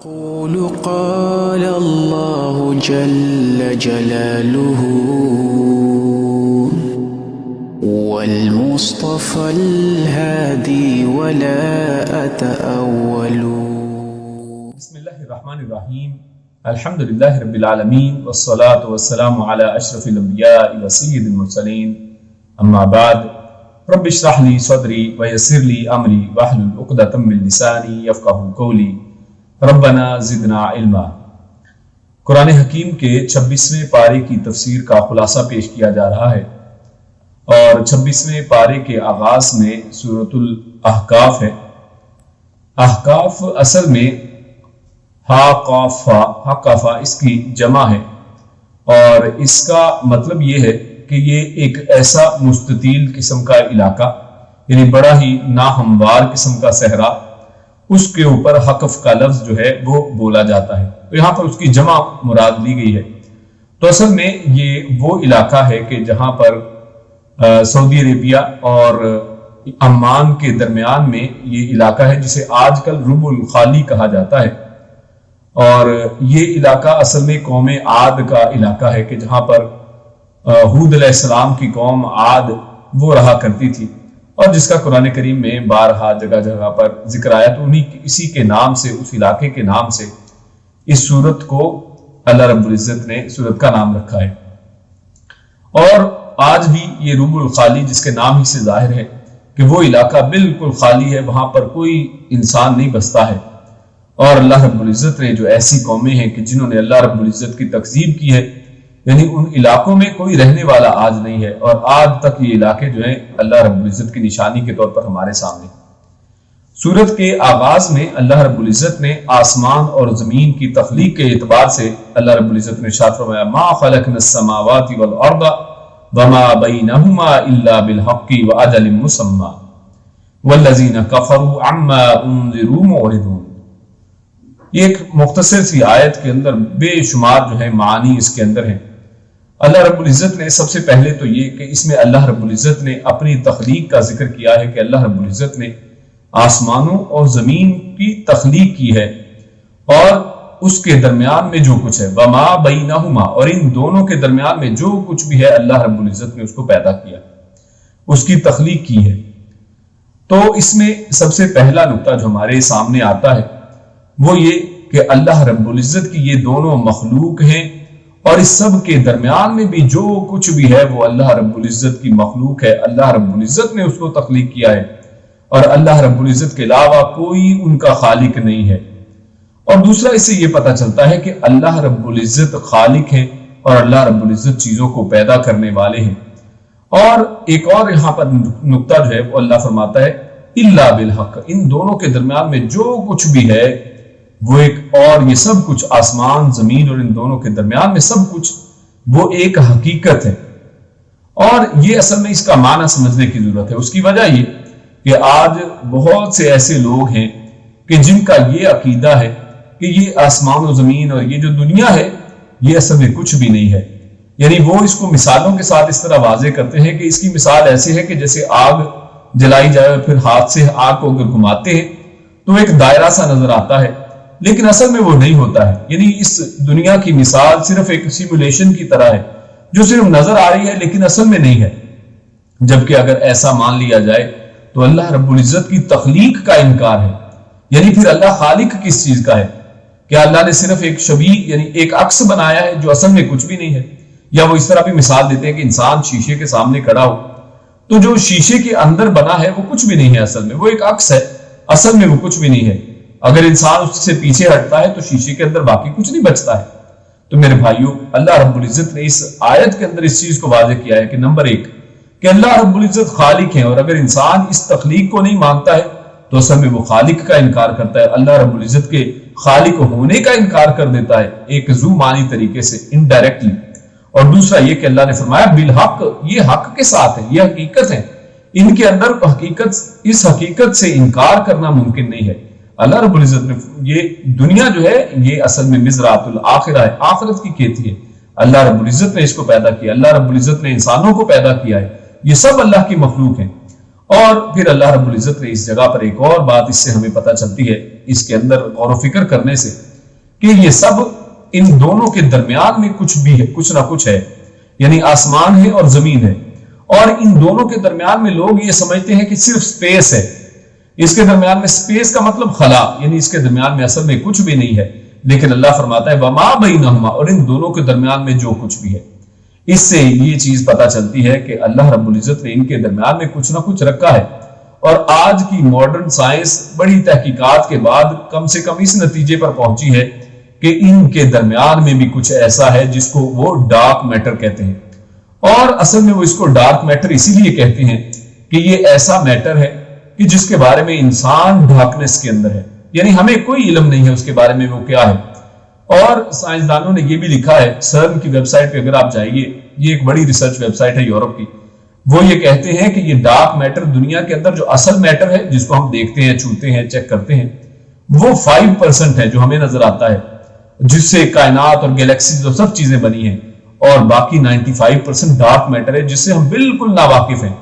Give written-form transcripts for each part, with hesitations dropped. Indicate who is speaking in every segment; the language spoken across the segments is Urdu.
Speaker 1: أقول قال الله جل جلاله والمصطفى الهادي ولا أتأول.
Speaker 2: بسم الله الرحمن الرحيم. الحمد لله رب العالمين والصلاة والسلام على أشرف الأنبياء وسيد المرسلين. أما بعد رب اشرح لي صدري ويسر لي أمري واحلل عقدة من لساني يفقهوا قولي ربنا زدنا علما. قرآن حکیم کے 26ویں پارے کی تفسیر کا خلاصہ پیش کیا جا رہا ہے اور 26ویں پارے کے آغاز میں سورۃ الاحقاف ہے. احقاف اصل میں حقافہ اس کی جمع ہے اور اس کا مطلب یہ ہے کہ یہ ایک ایسا مستطیل قسم کا علاقہ یعنی بڑا ہی ناہموار قسم کا صحرا اس کے اوپر حقف کا لفظ جو ہے وہ بولا جاتا ہے. تو یہاں پر اس کی جمع مراد لی گئی ہے. تو اصل میں یہ وہ علاقہ ہے کہ جہاں پر سعودی عربیہ اور عمان کے درمیان میں یہ علاقہ ہے جسے آج کل ربع الخالی کہا جاتا ہے. اور یہ علاقہ اصل میں قوم عاد کا علاقہ ہے کہ جہاں پر ہود علیہ السلام کی قوم عاد وہ رہا کرتی تھی اور جس کا قرآن کریم میں بارہا جگہ جگہ پر ذکر آیا. تو اسی کے نام سے اس علاقے کے نام سے اس سورت کو اللہ رب العزت نے سورت کا نام رکھا ہے. اور آج بھی یہ ربع الخالی جس کے نام ہی سے ظاہر ہے کہ وہ علاقہ بالکل خالی ہے, وہاں پر کوئی انسان نہیں بستا ہے. اور اللہ رب العزت نے جو ایسی قومیں ہیں کہ جنہوں نے اللہ رب العزت کی تکذیب کی ہے یعنی ان علاقوں میں کوئی رہنے والا آج نہیں ہے اور آج تک یہ علاقے جو ہیں اللہ رب العزت کی نشانی کے طور پر ہمارے سامنے. سورت کے آغاز میں اللہ رب العزت نے آسمان اور زمین کی تخلیق کے اعتبار سے اللہ رب العزت نے ارشاد فرمایا ما خلقنا السماوات والارض وما بینہما الا بالحق واجل مسمى والذین کفروا عما انذروا معرضون. یہ ایک مختصر سی آیت کے اندر بے شمار جو ہے معانی اس کے اندر ہیں. اللہ رب العزت نے سب سے پہلے تو یہ کہ اس میں اللہ رب العزت نے اپنی تخلیق کا ذکر کیا ہے کہ اللہ رب العزت نے آسمانوں اور زمین کی تخلیق کی ہے اور اس کے درمیان میں جو کچھ ہے وما بینہما اور ان دونوں کے درمیان میں جو کچھ بھی ہے اللہ رب العزت نے اس کو پیدا کیا, اس کی تخلیق کی ہے. تو اس میں سب سے پہلا نقطہ جو ہمارے سامنے آتا ہے وہ یہ کہ اللہ رب العزت کی یہ دونوں مخلوق ہیں اور اس سب کے درمیان میں بھی جو کچھ بھی ہے وہ اللہ رب العزت کی مخلوق ہے. اللہ رب العزت نے اس کو تخلیق کیا ہے اور اللہ رب العزت کے علاوہ کوئی ان کا خالق نہیں ہے. اور دوسرا اس سے یہ پتہ چلتا ہے کہ اللہ رب العزت خالق ہے اور اللہ رب العزت چیزوں کو پیدا کرنے والے ہیں. اور ایک اور یہاں پر نقطہ جو ہے وہ اللہ فرماتا ہے الا بالحق, ان دونوں کے درمیان میں جو کچھ بھی ہے وہ ایک اور یہ سب کچھ آسمان زمین اور ان دونوں کے درمیان میں سب کچھ وہ ایک حقیقت ہے. اور یہ اصل میں اس کا معنی سمجھنے کی ضرورت ہے. اس کی وجہ یہ کہ آج بہت سے ایسے لوگ ہیں کہ جن کا یہ عقیدہ ہے کہ یہ آسمان و زمین اور یہ جو دنیا ہے یہ اصل میں کچھ بھی نہیں ہے. یعنی وہ اس کو مثالوں کے ساتھ اس طرح واضح کرتے ہیں کہ اس کی مثال ایسے ہے کہ جیسے آگ جلائی جائے اور پھر ہاتھ سے آگ کو اگر گھماتے ہیں تو ایک دائرہ سا نظر آتا ہے لیکن اصل میں وہ نہیں ہوتا ہے. یعنی اس دنیا کی مثال صرف ایک سیمولیشن کی طرح ہے جو صرف نظر آ رہی ہے لیکن اصل میں نہیں ہے. جبکہ اگر ایسا مان لیا جائے تو اللہ رب العزت کی تخلیق کا انکار ہے. یعنی پھر اللہ خالق کس چیز کا ہے؟ کیا اللہ نے صرف ایک شبیہ یعنی ایک عکس بنایا ہے جو اصل میں کچھ بھی نہیں ہے؟ یا وہ اس طرح بھی مثال دیتے ہیں کہ انسان شیشے کے سامنے کھڑا ہو تو جو شیشے کے اندر بنا ہے وہ کچھ بھی نہیں ہے, اصل میں وہ ایک عکس ہے, اصل میں وہ کچھ بھی نہیں ہے. اگر انسان اس سے پیچھے ہٹتا ہے تو شیشے کے اندر باقی کچھ نہیں بچتا ہے. تو میرے بھائیوں اللہ رب العزت نے اس آیت کے اندر اس چیز کو واضح کیا ہے کہ نمبر ایک کہ اللہ رب العزت خالق ہے اور اگر انسان اس تخلیق کو نہیں مانتا ہے تو اصل میں وہ خالق کا انکار کرتا ہے, اللہ رب العزت کے خالق ہونے کا انکار کر دیتا ہے ایک ذو معنی طریقے سے انڈائریکٹلی. اور دوسرا یہ کہ اللہ نے فرمایا بالحق, یہ حق کے ساتھ ہے, یہ حقیقت ہے, ان کے اندر حقیقت اس حقیقت سے انکار کرنا ممکن نہیں ہے. اللہ رب العزت نے یہ دنیا جو ہے یہ اصل میں مزرعۃ الآخرہ ہے, آخرت کی کھیتی ہے. اللہ رب العزت نے اس کو پیدا کیا, اللہ رب العزت نے انسانوں کو پیدا کیا ہے, یہ سب اللہ کی مخلوق ہیں. اور پھر اللہ رب العزت نے اس جگہ پر ایک اور بات اس سے ہمیں پتہ چلتی ہے اس کے اندر غور و فکر کرنے سے کہ یہ سب ان دونوں کے درمیان میں کچھ بھی ہے، کچھ نہ کچھ ہے، یعنی آسمان ہے اور زمین ہے، اور ان دونوں کے درمیان میں لوگ یہ سمجھتے ہیں کہ صرف سپیس ہے، اس کے درمیان میں سپیس کا مطلب خلا، یعنی اس کے درمیان میں اصل میں کچھ بھی نہیں ہے، لیکن اللہ فرماتا ہے وما بینہما، اور ان دونوں کے درمیان میں جو کچھ بھی ہے۔ اس سے یہ چیز پتہ چلتی ہے کہ اللہ رب العزت نے ان کے درمیان میں کچھ نہ کچھ رکھا ہے، اور آج کی ماڈرن سائنس بڑی تحقیقات کے بعد کم سے کم اس نتیجے پر پہنچی ہے کہ ان کے درمیان میں بھی کچھ ایسا ہے جس کو وہ ڈارک میٹر کہتے ہیں، اور اصل میں وہ اس کو ڈارک میٹر اسی لیے کہتے ہیں کہ یہ ایسا میٹر ہے کہ جس کے بارے میں انسان ڈارکنس کے اندر ہے، یعنی ہمیں کوئی علم نہیں ہے اس کے بارے میں وہ کیا ہے۔ اور سائنسدانوں نے یہ بھی لکھا ہے، سرن کی ویب سائٹ پہ اگر آپ جائیے، یہ ایک بڑی ریسرچ ویب سائٹ ہے یورپ کی، وہ یہ کہتے ہیں کہ یہ ڈارک میٹر دنیا کے اندر جو اصل میٹر ہے جس کو ہم دیکھتے ہیں، چھوتے ہیں، چیک کرتے ہیں، وہ 5% ہے جو ہمیں نظر آتا ہے، جس سے کائنات اور گیلیکسیز اور سب چیزیں بنی ہیں، اور باقی 95% ڈارک میٹر ہے جس سے ہم بالکل ناواقف ہیں۔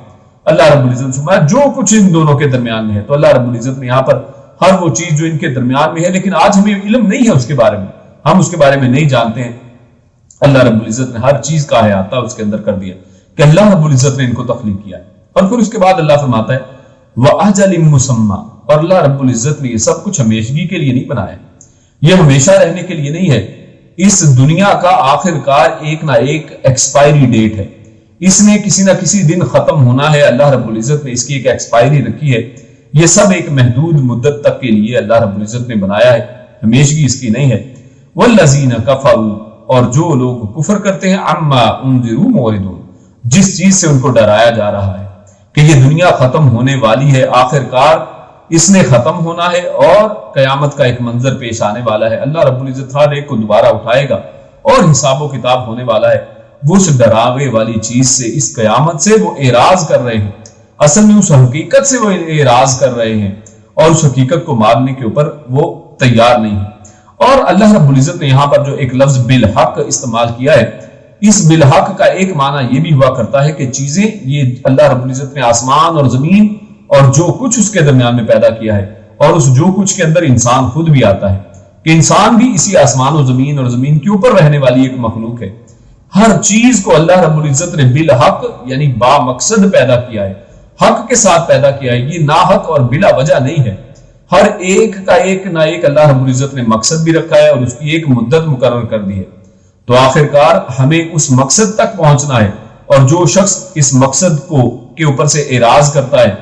Speaker 2: اللہ رب العزت فرمایا جو کچھ ان دونوں کے درمیان میں ہے، تو اللہ رب العزت نے یہاں پر ہر وہ چیز جو ان کے درمیان میں ہے، لیکن آج ہمیں علم نہیں ہے اس کے بارے میں، ہم اس کے بارے میں نہیں جانتے ہیں، اللہ رب العزت نے ہر چیز کا احاطہ اس کے اندر کر دیا کہ اللہ رب العزت نے ان کو تخلیق کیا ہے۔ اور پھر اس کے بعد اللہ فرماتا ہے وَأَجَلٍ مُّسَمًّى، اور اللہ رب العزت نے یہ سب کچھ ہمیشگی کے لیے نہیں بنایا، یہ ہمیشہ رہنے کے لیے نہیں ہے، اس دنیا کا آخر کار ایک نہ ایک ایکسپائری ڈیٹ ہے، اس نے کسی نہ کسی دن ختم ہونا ہے، اللہ رب العزت نے اس کی ایک ایکسپائری رکھی ہے، یہ سب ایک محدود مدت تک کے لیے اللہ رب العزت نے بنایا ہے، ہمیشگی اس کی نہیں ہے۔ وَالَّذِينَ كَفَرُوا، اور جو لوگ کفر کرتے ہیں، عَمَّا أُنذِرُوا مُعْرِضُونَ، جس چیز سے ان کو ڈرایا جا رہا ہے کہ یہ دنیا ختم ہونے والی ہے، آخر کار اس نے ختم ہونا ہے اور قیامت کا ایک منظر پیش آنے والا ہے، اللہ رب العزت ہر ایک کو دوبارہ اٹھائے گا اور حساب و کتاب ہونے والا ہے، وہ اس ڈراوے والی چیز سے، اس قیامت سے وہ اعراض کر رہے ہیں، اصل میں اس حقیقت سے وہ اعراض کر رہے ہیں اور اس حقیقت کو ماننے کے اوپر وہ تیار نہیں ہے۔ اور اللہ رب العزت نے یہاں پر جو ایک لفظ بالحق استعمال کیا ہے، اس بالحق کا ایک معنی یہ بھی ہوا کرتا ہے کہ چیزیں، یہ اللہ رب العزت نے آسمان اور زمین اور جو کچھ اس کے درمیان میں پیدا کیا ہے، اور اس جو کچھ کے اندر انسان خود بھی آتا ہے کہ انسان بھی اسی آسمان و زمین اور زمین کے اوپر رہنے والی ایک مخلوق ہے، ہر چیز کو اللہ رب العزت نے بالحق یعنی با مقصد پیدا کیا ہے، حق کے ساتھ پیدا کیا ہے، یہ ناحق اور بلا وجہ نہیں ہے، ہر ایک کا ایک نہ ایک اللہ رب العزت نے مقصد بھی رکھا ہے اور اس کی ایک مدت مقرر کر دی ہے، تو آخر کار ہمیں اس مقصد تک پہنچنا ہے، اور جو شخص اس مقصد کو کے اوپر سے اعراض کرتا ہے،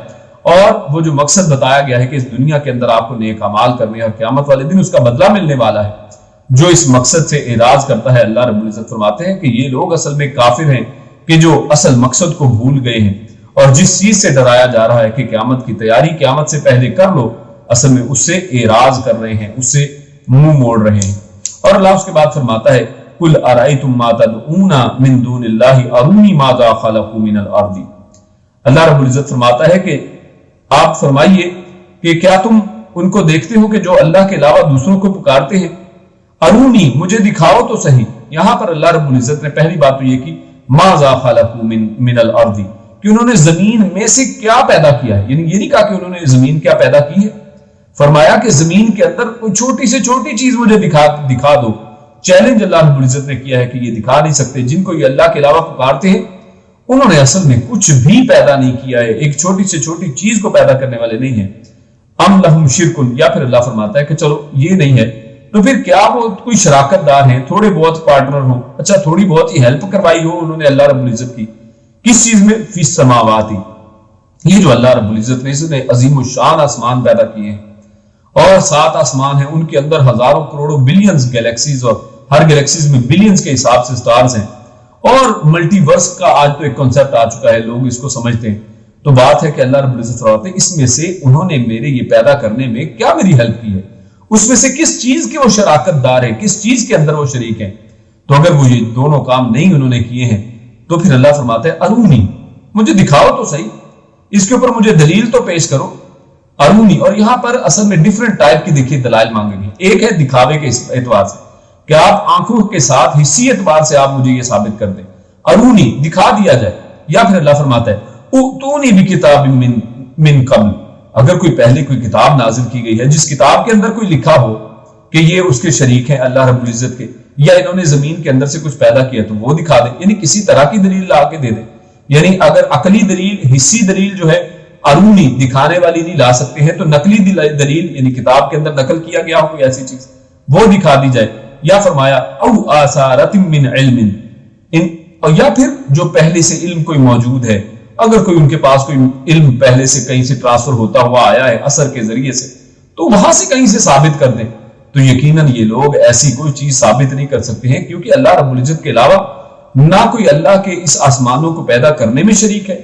Speaker 2: اور وہ جو مقصد بتایا گیا ہے کہ اس دنیا کے اندر آپ کو نیک اعمال کرنے اور قیامت والے دن اس کا بدلہ ملنے والا ہے، جو اس مقصد سے اعراض کرتا ہے، اللہ رب العزت فرماتے ہیں کہ یہ لوگ اصل میں کافر ہیں کہ جو اصل مقصد کو بھول گئے ہیں، اور جس چیز سے ڈرایا جا رہا ہے کہ قیامت کی تیاری قیامت سے پہلے کر لو، اصل میں اس سے اعراض کر رہے ہیں، اس سے منہ موڑ رہے ہیں۔ اور اللہ اس کے بعد فرماتا ہے قُلْ أَرَأَيْتُمْ مَا تَدْعُونَ مِن دُونِ اللَّهِ أَرُونِي مَاذَا خَلَقُوا مِنَ الْأَرْضِ، اللہ رب العزت فرماتا ہے کہ آپ فرمائیے کہ کیا تم ان کو دیکھتے ہو کہ جو اللہ کے علاوہ دوسروں کو پکارتے ہیں، ارونی مجھے دکھاؤ تو صحیح۔ یہاں پر اللہ رب العزت نے پہلی بات تو یہ کی ماذا خلقوا من الارض، کہ انہوں نے زمین میں سے کیا پیدا کیا ہے، یعنی یہ نہیں کہا کہ انہوں نے زمین کیا پیدا کی ہے، فرمایا کہ زمین کے اندر کوئی چھوٹی سے چھوٹی چیز مجھے دکھا دو۔ چیلنج اللہ رب العزت نے کیا ہے کہ یہ دکھا نہیں سکتے، جن کو یہ اللہ کے علاوہ پکارتے ہیں انہوں نے اصل میں کچھ بھی پیدا نہیں کیا ہے، ایک چھوٹی سے چھوٹی چیز کو پیدا کرنے والے نہیں ہیں۔ ام لہم شرکن، یا پھر اللہ فرماتا ہے کہ چلو یہ نہیں ہے تو پھر کیا وہ کوئی شراکت دار ہیں، تھوڑے بہت پارٹنر ہوں، اچھا تھوڑی بہت ہی ہیلپ کروائی ہو انہوں نے اللہ رب العزت کی، کس چیز میں؟ فی السماوات، یہ جو اللہ رب العزت نے اس نے عظیم الشان آسمان پیدا کیے ہیں، اور 7 آسمان ہیں، ان کے اندر ہزاروں کروڑوں بلینز گیلیکسیز، اور ہر گیلیکسیز میں بلینز کے حساب سے سٹارز ہیں، اور ملٹی ورس کا آج تو ایک کنسپٹ آ چکا ہے، لوگ اس کو سمجھتے ہیں۔ تو بات ہے کہ اللہ رب العزت فرماتے ہیں اس میں سے انہوں نے میرے یہ پیدا کرنے میں کیا میری ہیلپ کی ہے، اس میں سے کس چیز کے وہ شراکت دار ہیں، کس چیز کے اندر وہ شریک ہیں۔ تو اگر وہ یہ دونوں کام نہیں انہوں نے کیے ہیں تو پھر اللہ فرماتا ہے ارونی، مجھے دکھاؤ تو صحیح، اس کے اوپر مجھے دلیل تو پیش کرو، ارونی۔ اور یہاں پر اصل میں ڈیفرنٹ ٹائپ کی دیکھیے دلائل مانگیں گے، ایک ہے دکھاوے کے اعتبار سے کہ آپ آنکھوں کے ساتھ حسی اعتبار سے آپ مجھے یہ ثابت کر دیں، ارونی دکھا دیا جائے، یا پھر اللہ فرماتا ہے اُؤْتُونِی بِکِتَابٍ مِّن قَبْلِ، اگر کوئی پہلے کوئی کتاب نازل کی گئی ہے جس کتاب کے اندر کوئی لکھا ہو کہ یہ اس کے شریک ہیں اللہ رب العزت کے، یا انہوں نے زمین کے اندر سے کچھ پیدا کیا تو وہ دکھا دیں، یعنی کسی طرح کی دلیل لا کے دے دیں. یعنی اگر عقلی دلیل، حصی دلیل جو ہے ارونی دکھانے والی نہیں لا سکتے ہیں، تو نقلی دلیل یعنی کتاب کے اندر نقل کیا گیا ہو کوئی ایسی چیز وہ دکھا دی جائے. یا فرمایا او آثارۃ من علم، یا پھر جو پہلے سے علم کوئی موجود ہے، اگر کوئی ان کے پاس کوئی علم پہلے سے کہیں سے ٹرانسفر ہوتا ہوا آیا ہے اثر کے ذریعے سے، تو وہاں سے کہیں سے ثابت کر دیں. تو یقیناً یہ لوگ ایسی کوئی چیز ثابت نہیں کر سکتے ہیں، کیونکہ اللہ رب العزت کے علاوہ نہ کوئی اللہ کے اس آسمانوں کو پیدا کرنے میں شریک ہے،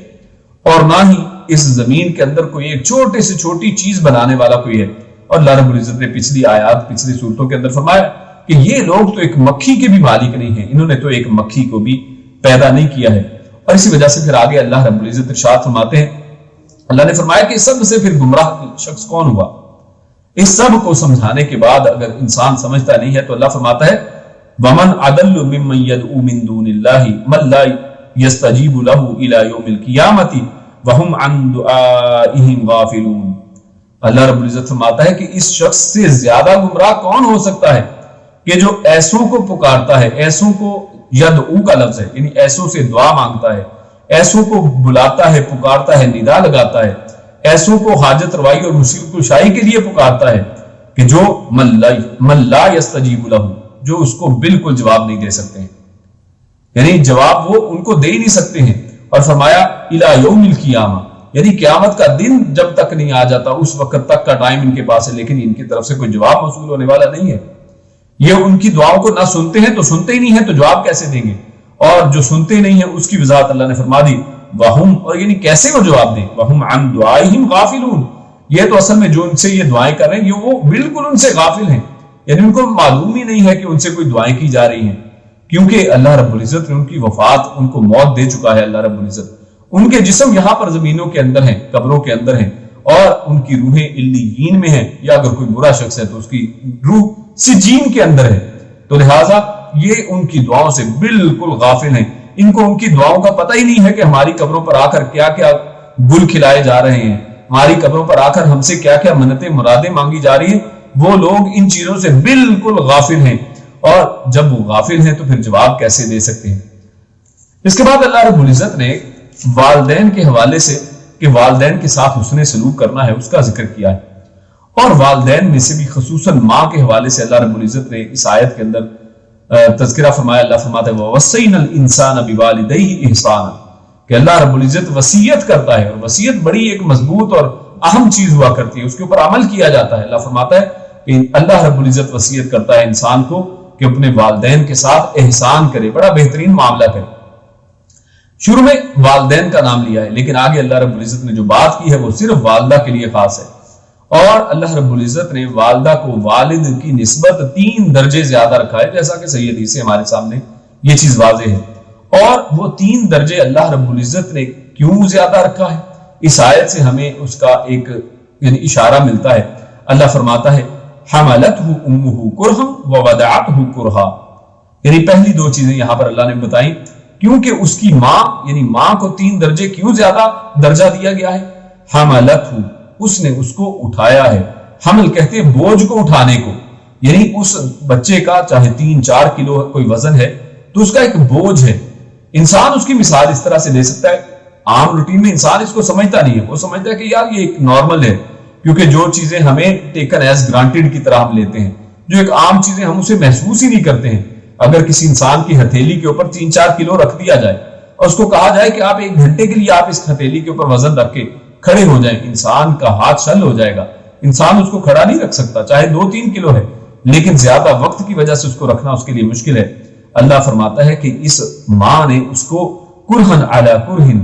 Speaker 2: اور نہ ہی اس زمین کے اندر کوئی ایک چھوٹے سے چھوٹی چیز بنانے والا کوئی ہے. اور اللہ رب العزت نے پچھلی آیات، پچھلی صورتوں کے اندر فرمایا کہ یہ لوگ تو ایک مکھی کے بھی مالک نہیں ہیں، انہوں نے تو ایک مکھی کو بھی پیدا نہیں کیا ہے. اور اسی وجہ سے پھر آگے اللہ رب العزت ارشاد فرماتے ہیں، اللہ نے فرمایا کہ سب سے پھر گمراہ شخص کون ہوا؟ اس سب کو سمجھانے کے بعد اگر انسان سمجھتا نہیں ہے تو اللہ فرماتا ہے وَمَنْ أَضَلُّ مِمَّنْ يَدْعُو مِن دُونِ اللَّهِ مَن لَّا يَسْتَجِيبُ لَهُ إِلَى يَوْمِ الْقِيَامَةِ وَهُمْ عَن دُعَائِهِمْ غَافِلُونَ. اللہ رب العزت فرماتا ہے کہ اس شخص سے زیادہ گمراہ کون ہو سکتا ہے کہ جو ایسوں کو پکارتا ہے، ایسوں کو، یدعو کا لفظ ہے یعنی ایسوں سے دعا مانگتا ہے، ایسوں کو بلاتا ہے، پکارتا ہے، ندا لگاتا ہے، ایسوں کو حاجت روائی اور مصیبت کشائی کے لیے پکارتا ہے، کہ جو من لا یستجیب لہ، جو اس کو بالکل جواب نہیں دے سکتے ہیں، یعنی جواب وہ ان کو دے ہی نہیں سکتے ہیں. اور فرمایا الی یوم القیامہ، یعنی قیامت کا دن جب تک نہیں آ جاتا اس وقت تک کا ٹائم ان کے پاس ہے، لیکن ان کی طرف سے کوئی جواب موصول ہونے والا نہیں ہے. یہ ان کی دعاؤں کو نہ سنتے ہیں تو سنتے ہی نہیں ہیں، تو جواب کیسے دیں گے؟ اور جو سنتے نہیں ہیں اس کی وضاحت اللہ نے فرما دی وَهُمْ، اور یعنی کیسے وہ جواب دیں، وَهُمْ عَن دُعَائِهِمْ غَافِلُونَ. یہ تو اصل میں جو ان سے یہ دعائیں کر رہے ہیں یہ وہ بالکل ان سے غافل ہیں، یعنی ان کو معلوم ہی نہیں ہے کہ ان سے کوئی دعائیں کی جا رہی ہیں، کیونکہ اللہ رب العزت نے ان کی وفات، ان کو موت دے چکا ہے. اللہ رب العزت ان کے جسم یہاں پر زمینوں کے اندر ہیں، قبروں کے اندر ہیں، اور ان کی روحیں علیین میں ہیں، یا اگر کوئی برا شخص ہے تو اس کی روح سجین کے اندر ہے. تو لہٰذا یہ ان کی دعاؤں سے بالکل غافل ہیں. ان کو ان کی دعاؤں کا پتہ ہی نہیں ہے کہ ہماری قبروں پر آ کر کیا کیا گل کھلائے جا رہے ہیں، ہماری قبروں پر آ کر ہم سے کیا کیا منتیں مرادیں مانگی جا رہی ہیں. وہ لوگ ان چیزوں سے بالکل غافل ہیں، اور جب وہ غافل ہیں تو پھر جواب کیسے دے سکتے ہیں؟ اس کے بعد اللہ رب العزت نے والدین کے حوالے سے کہ والدین کے ساتھ حسن سلوک کرنا ہے اس کا ذکر کیا ہے، اور والدین میں سے بھی خصوصاً ماں کے حوالے سے اللہ رب العزت نے اس آیت کے اندر تذکرہ فرمایا. اللہ فرماتا ہے وَوَصَّيْنَا الْإِنسَانَ بِوَالِدَيْهِ إِحْسَانًا، کہ اللہ رب العزت وصیت کرتا ہے، اور وصیت بڑی ایک مضبوط اور اہم چیز ہوا کرتی ہے، اس کے اوپر عمل کیا جاتا ہے. اللہ فرماتا ہے کہ اللہ رب العزت وصیت کرتا ہے انسان کو کہ اپنے والدین کے ساتھ احسان کرے، بڑا بہترین معاملہ کرے. شروع میں والدین کا نام لیا ہے، لیکن آگے اللہ رب العزت نے جو بات کی ہے وہ صرف والدہ کے لیے خاص ہے. اور اللہ رب العزت نے والدہ کو والد کی نسبت 3 درجے زیادہ رکھا ہے، جیسا کہ صحیح حدیث سے ہمارے سامنے یہ چیز واضح ہے. اور وہ 3 درجے اللہ رب العزت نے کیوں زیادہ رکھا ہے، اس آیت سے ہمیں اس کا ایک یعنی اشارہ ملتا ہے. اللہ فرماتا ہے حملتہ امہ کرہا ووضعتہ کرہا، یعنی پہلی 2 چیزیں یہاں پر اللہ نے بتائیں، کیونکہ اس کی ماں یعنی ماں کو 3 درجے کیوں زیادہ درجہ دیا گیا ہے. حملتہ، اس نے اس کو اٹھایا ہے. حمل کہتے ہیں بوجھ کو اٹھانے کو، یعنی اس بچے کا چاہے 3-4 کلو کوئی وزن ہے تو اس کا ایک بوجھ ہے. انسان اس کی مثال اس طرح سے لے سکتا ہے، عام روٹین میں انسان اس کو سمجھتا نہیں ہے، وہ سمجھتا ہے کہ یار یہ ایک نارمل ہے، کیونکہ جو چیزیں ہمیں ٹیکن ایز گرانٹیڈ کی طرح ہم لیتے ہیں، جو ایک عام چیزیں ہم اسے محسوس ہی نہیں کرتے ہیں. اگر کسی انسان کی ہتھیلی کے اوپر 3-4 کلو رکھ دیا جائے اور اس کو کہا جائے کہ آپ 1 گھنٹے کے لیے آپ اس ہتھیلی کے اوپر وزن رکھ کے کھڑے ہو جائیں، انسان کا ہاتھ شل ہو جائے گا، انسان اس کو کھڑا نہیں رکھ سکتا، چاہے 2-3 کلو ہے، لیکن زیادہ وقت کی وجہ سے اس کو رکھنا اس کے لیے مشکل ہے. اللہ فرماتا ہے کہ اس ماں نے اس کو کرہن علی کرہن،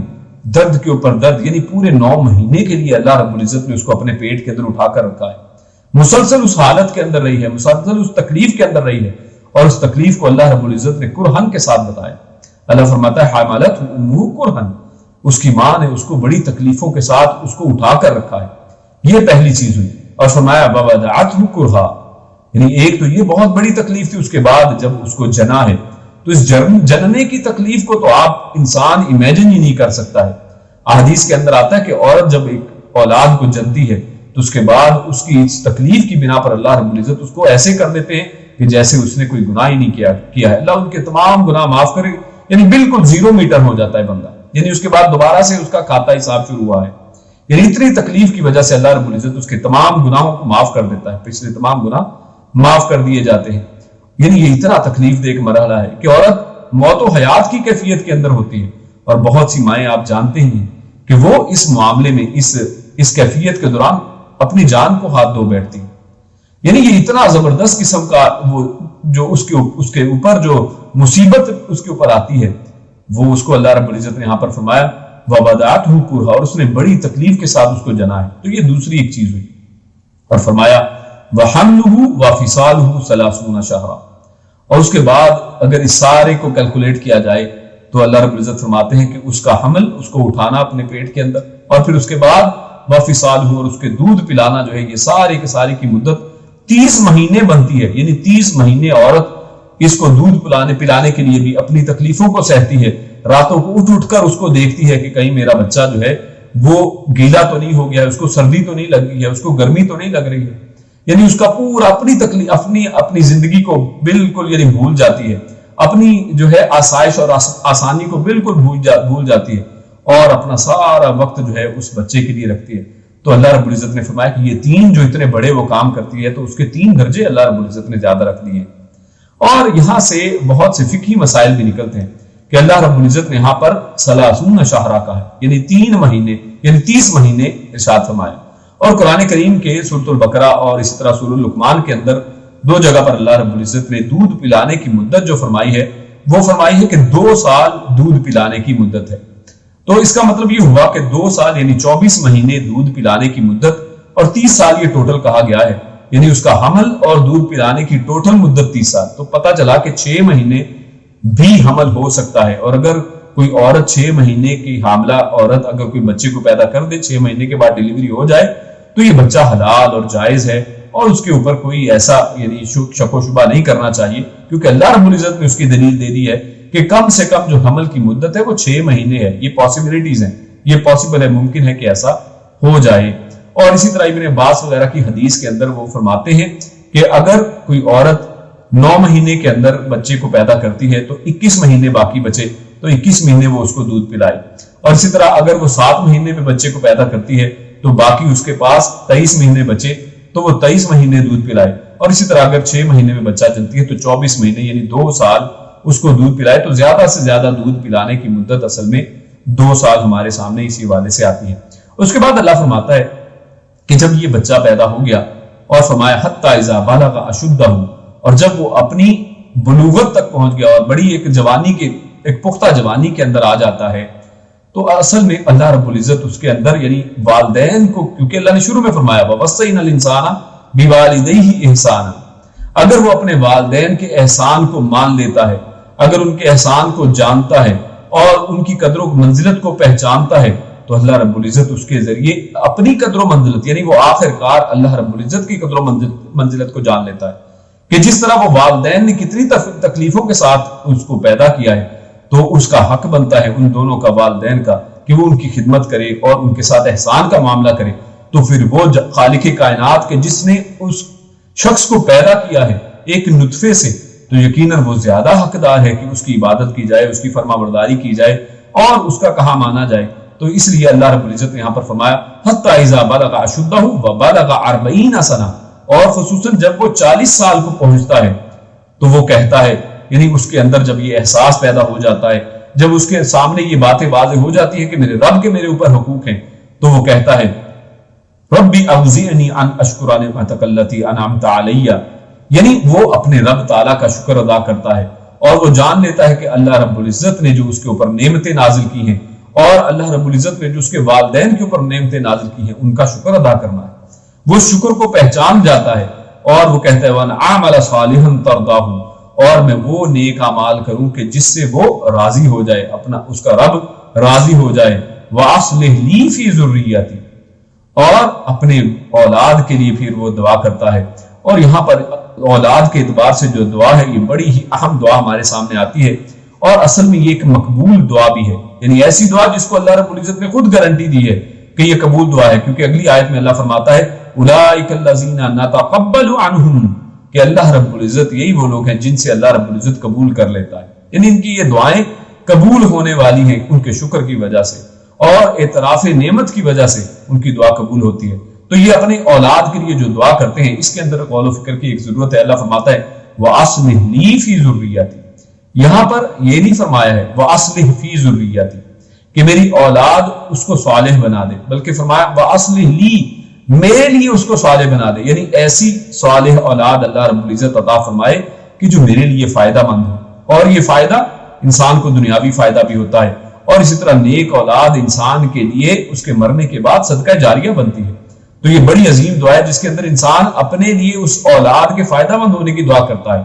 Speaker 2: درد کے اوپر درد، یعنی پورے 9 مہینے کے لیے اللہ رب العزت نے اس کو اپنے پیٹ کے اندر اٹھا کر رکھا ہے. مسلسل اس حالت کے اندر رہی ہے، مسلسل اس تکلیف کے اندر رہی ہے، اور اس تکلیف کو اللہ رب العزت نے کرہن کے ساتھ بتایا. اللہ فرماتا ہے حملتہ امہ کرہن، اس کی ماں نے اس کو بڑی تکلیفوں کے ساتھ اس کو اٹھا کر رکھا ہے. یہ پہلی چیز ہوئی. اور فرمایا ووضعتہ کرہا، یعنی ایک تو یہ بہت بڑی تکلیف تھی، اس کے بعد جب اس کو جنا ہے تو اس جننے کی تکلیف کو تو آپ انسان امیجن ہی نہیں کر سکتا ہے. احادیث کے اندر آتا ہے کہ عورت جب ایک اولاد کو جنتی ہے تو اس کے بعد اس کی اس تکلیف کی بنا پر اللہ رب العزت اس کو ایسے کر دیتے ہیں کہ جیسے اس نے کوئی گناہ ہی نہیں کیا ہے. اللہ ان کے تمام گناہ معاف کرے، یعنی بالکل 0 میٹر ہو جاتا ہے بندہ، یعنی اس کے بعد دوبارہ سے اس کا کھاتا حساب شروع ہوا ہے. یعنی اتنی تکلیف کی وجہ سے اللہ رب العزت اس کے تمام گناہوں کو معاف کر دیتا ہے، پچھلے تمام گناہ معاف کر دیے جاتے ہیں. یعنی یہ اتنا تکلیف دہ ایک مرحلہ ہے کہ عورت موت و حیات کی کیفیت کے اندر ہوتی ہے، اور بہت سی مائیں آپ جانتے ہیں کہ وہ اس معاملے میں اس کیفیت کے دوران اپنی جان کو ہاتھ دھو بیٹھتی ہیں. یعنی یہ اتنا زبردست قسم کا وہ جو اس کے اوپر جو مصیبت اس کے اوپر آتی ہے، وہ اس کو اللہ رب العزت نے یہاں پر فرمایا وَبَدَعَتْهُ كُرْهًا، اور اس نے بڑی تکلیف کے ساتھ اس کو جنا ہے. تو یہ دوسری ایک چیز ہوئی. اور فرمایا وَحَمْلُهُ وَفِصَالُهُ 30 شَهْرًا، اور اس کے بعد اگر اس سارے کو کیلکولیٹ کیا جائے تو اللہ رب العزت فرماتے ہیں کہ اس کا حمل، اس کو اٹھانا اپنے پیٹ کے اندر، اور پھر اس کے بعد وَفِصَالُهُ، اور اس کے دودھ پلانا جو ہے، یہ سارے کے سارے کی مدت 30 مہینے بنتی ہے. یعنی 30 مہینے عورت اس کو دودھ پلانے کے لیے بھی اپنی تکلیفوں کو سہتی ہے. راتوں کو اٹھ کر اس کو دیکھتی ہے کہ کہیں میرا بچہ جو ہے وہ گیلا تو نہیں ہو گیا ہے، اس کو سردی تو نہیں لگ گئی ہے، اس کو گرمی تو نہیں لگ رہی ہے. یعنی اس کا پورا اپنی تکلیف، اپنی زندگی کو بالکل یعنی بھول جاتی ہے، اپنی جو ہے آسائش اور آسانی کو بالکل بھول جاتی ہے، اور اپنا سارا وقت جو ہے اس بچے کے لیے رکھتی ہے. تو اللہ رب العزت نے فرمایا کہ یہ 3 جو اتنے بڑے وہ کام کرتی ہے، تو اس کے 3 درجے اللہ رب العزت نے زیادہ رکھ دیے. اور یہاں سے بہت سے فقہی مسائل بھی نکلتے ہیں کہ اللہ رب العزت نے یہاں پر 30 شہرا کا ہے، یعنی 3 مہینے، یعنی 30 مہینے ارشاد فرمایا. اور قرآن کریم کے سورۃ البقرہ اور اسی طرح سورۃ لقمان کے اندر 2 جگہ پر اللہ رب العزت نے دودھ پلانے کی مدت جو فرمائی ہے، وہ فرمائی ہے کہ 2 سال دودھ پلانے کی مدت ہے. تو اس کا مطلب یہ ہوا کہ 2 سال یعنی 24 مہینے دودھ پلانے کی مدت، اور 30 سال یہ ٹوٹل کہا گیا ہے، یعنی اس کا حمل اور دودھ پلانے کی ٹوٹل مدت 30 سال. تو پتہ چلا کہ 6 مہینے بھی حمل ہو سکتا ہے. اور اگر کوئی عورت 6 مہینے کی حاملہ عورت اگر کوئی بچے کو پیدا کر دے، 6 مہینے کے بعد ڈیلیوری ہو جائے، تو یہ بچہ حلال اور جائز ہے، اور اس کے اوپر کوئی ایسا یعنی شک و شبہ نہیں کرنا چاہیے، کیونکہ اللہ رب العزت نے اس کی دلیل دے دی ہے کہ کم سے کم جو حمل کی مدت ہے وہ 6 مہینے ہے. یہ پاسبلٹیز ہیں، یہ پاسبل ہے، ممکن ہے کہ ایسا ہو جائے. اور اسی طرح ابن عباس وغیرہ کی حدیث کے اندر وہ فرماتے ہیں کہ اگر کوئی عورت 9 مہینے کے اندر بچے کو پیدا کرتی ہے تو 21 مہینے باقی بچے تو 21 مہینے وہ اس کو دودھ پلائے. اور اسی طرح اگر وہ 7 مہینے میں بچے کو پیدا کرتی ہے تو باقی اس کے پاس 23 مہینے بچے تو وہ 23 مہینے دودھ پلائے. اور اسی طرح اگر 6 مہینے میں بچہ جنتی ہے تو 24 مہینے یعنی 2 سال اس کو دودھ پلائے. تو زیادہ سے زیادہ دودھ پلانے کی مدت اصل میں 2 سال ہمارے سامنے اسی حوالے سے آتی ہے. اس کے بعد اللہ فرماتا ہے کہ جب یہ بچہ پیدا ہو گیا، اور فرمایا حتی اذا بلغ اشدہ، اور جب وہ اپنی بلوغت تک پہنچ گیا اور بڑی ایک پختہ جوانی کے اندر آ جاتا ہے، تو اصل میں اللہ رب العزت اس کے اندر یعنی والدین کو، کیونکہ اللہ نے شروع میں فرمایا وَوَصَّيْنَا الْإِنسَانَ بِوَالِدَيْهِ إِحْسَانًا، اگر وہ اپنے والدین کے احسان کو مان لیتا ہے، اگر ان کے احسان کو جانتا ہے اور ان کی قدر و منزلت کو پہچانتا ہے، تو اللہ رب العزت اس کے ذریعے اپنی قدر و منزلت یعنی وہ آخر کار اللہ رب العزت کی قدر و منزلت کو جان لیتا ہے کہ جس طرح وہ والدین نے کتنی تکلیفوں کے ساتھ اس کو پیدا کیا ہے، تو اس کا حق بنتا ہے ان دونوں کا، والدین کا، کہ وہ ان کی خدمت کرے اور ان کے ساتھ احسان کا معاملہ کرے. تو پھر وہ خالق کائنات کے جس نے اس شخص کو پیدا کیا ہے ایک نطفے سے، تو یقیناً وہ زیادہ حقدار ہے کہ اس کی عبادت کی جائے، اس کی فرما برداری کی جائے اور اس کا کہا مانا جائے. تو اس لیے اللہ رب العزت نے یہاں پر فرمایا حتی اذا بلغ اشدہ وبلغ 40 سنہ، اور خصوصاً جب وہ 40 سال کو پہنچتا ہے تو وہ کہتا ہے، یعنی اس کے اندر جب یہ احساس پیدا ہو جاتا ہے، جب اس کے سامنے یہ باتیں واضح ہو جاتی ہے کہ میرے رب کے میرے اوپر حقوق ہیں، تو وہ کہتا ہے ربی اوزعنی ان اشکر نعمتک التی انعمت علی، یعنی وہ اپنے رب تعالیٰ کا شکر ادا کرتا ہے اور وہ جان لیتا ہے کہ اللہ رب العزت نے جو اس کے اوپر نعمتیں نازل کی ہیں اور اللہ رب العزت نے جو اس کے والدین کے اوپر نعمتیں نازل کی ہیں ان کا شکر ادا کرنا ہے. وہ شکر کو پہچان جاتا ہے اور وہ کہتا ہے وَأَنْ أَعْمَلَ صَالِحًا تَرْضَاهُ، اور میں وہ نیک اعمال کروں کہ جس سے وہ راضی ہو جائے، اپنا اس کا رب راضی ہو جائے. وَأَصْلِحْ لِي فِي ذُرِّيَّتِي، اور اپنے اولاد کے لیے پھر وہ دعا کرتا ہے. اور یہاں پر اولاد کے اعتبار سے جو دعا ہے یہ بڑی ہی اہم دعا ہمارے سامنے آتی ہے، اور اصل میں یہ ایک مقبول دعا بھی ہے، یعنی ایسی دعا جس کو اللہ رب العزت نے خود گارنٹی دی ہے کہ یہ قبول دعا ہے. کیونکہ اگلی آیت میں اللہ فرماتا ہے اولئک الذین نتقبل عنہم، کہ اللہ رب العزت یہی وہ لوگ ہیں جن سے اللہ رب العزت قبول کر لیتا ہے، یعنی ان کی یہ دعائیں قبول ہونے والی ہیں ان کے شکر کی وجہ سے اور اعتراف نعمت کی وجہ سے ان کی دعا قبول ہوتی ہے۔ تو یہ اپنی اولاد کے لیے جو دعا کرتے ہیں اس کے اندر غور و فکر کی ایک ضرورت ہے۔ اللہ فرماتا ہے وَأَصْلِحْ لِي فِي ذُرِّيَّتِي، یہاں پر یہ نہیں فرمایا ہے وَأَصْلِحْ فِي ذُرِّيَّتِي کہ میری اولاد اس کو صالح بنا دے، بلکہ فرمایا وَأَصْلِحْ لِي، میرے لیے اس کو صالح بنا دے، یعنی ایسی صالح اولاد اللہ رب العزت عطا فرمائے کہ جو میرے لیے فائدہ مند ہو، اور یہ فائدہ انسان کو دنیاوی فائدہ بھی ہوتا ہے، اور اسی طرح نیک اولاد انسان کے لیے اس کے مرنے کے بعد صدقہ جاریہ بنتی ہے۔ تو یہ بڑی عظیم دعا ہے جس کے اندر انسان اپنے لیے اس اولاد کے فائدہ مند ہونے کی دعا کرتا ہے،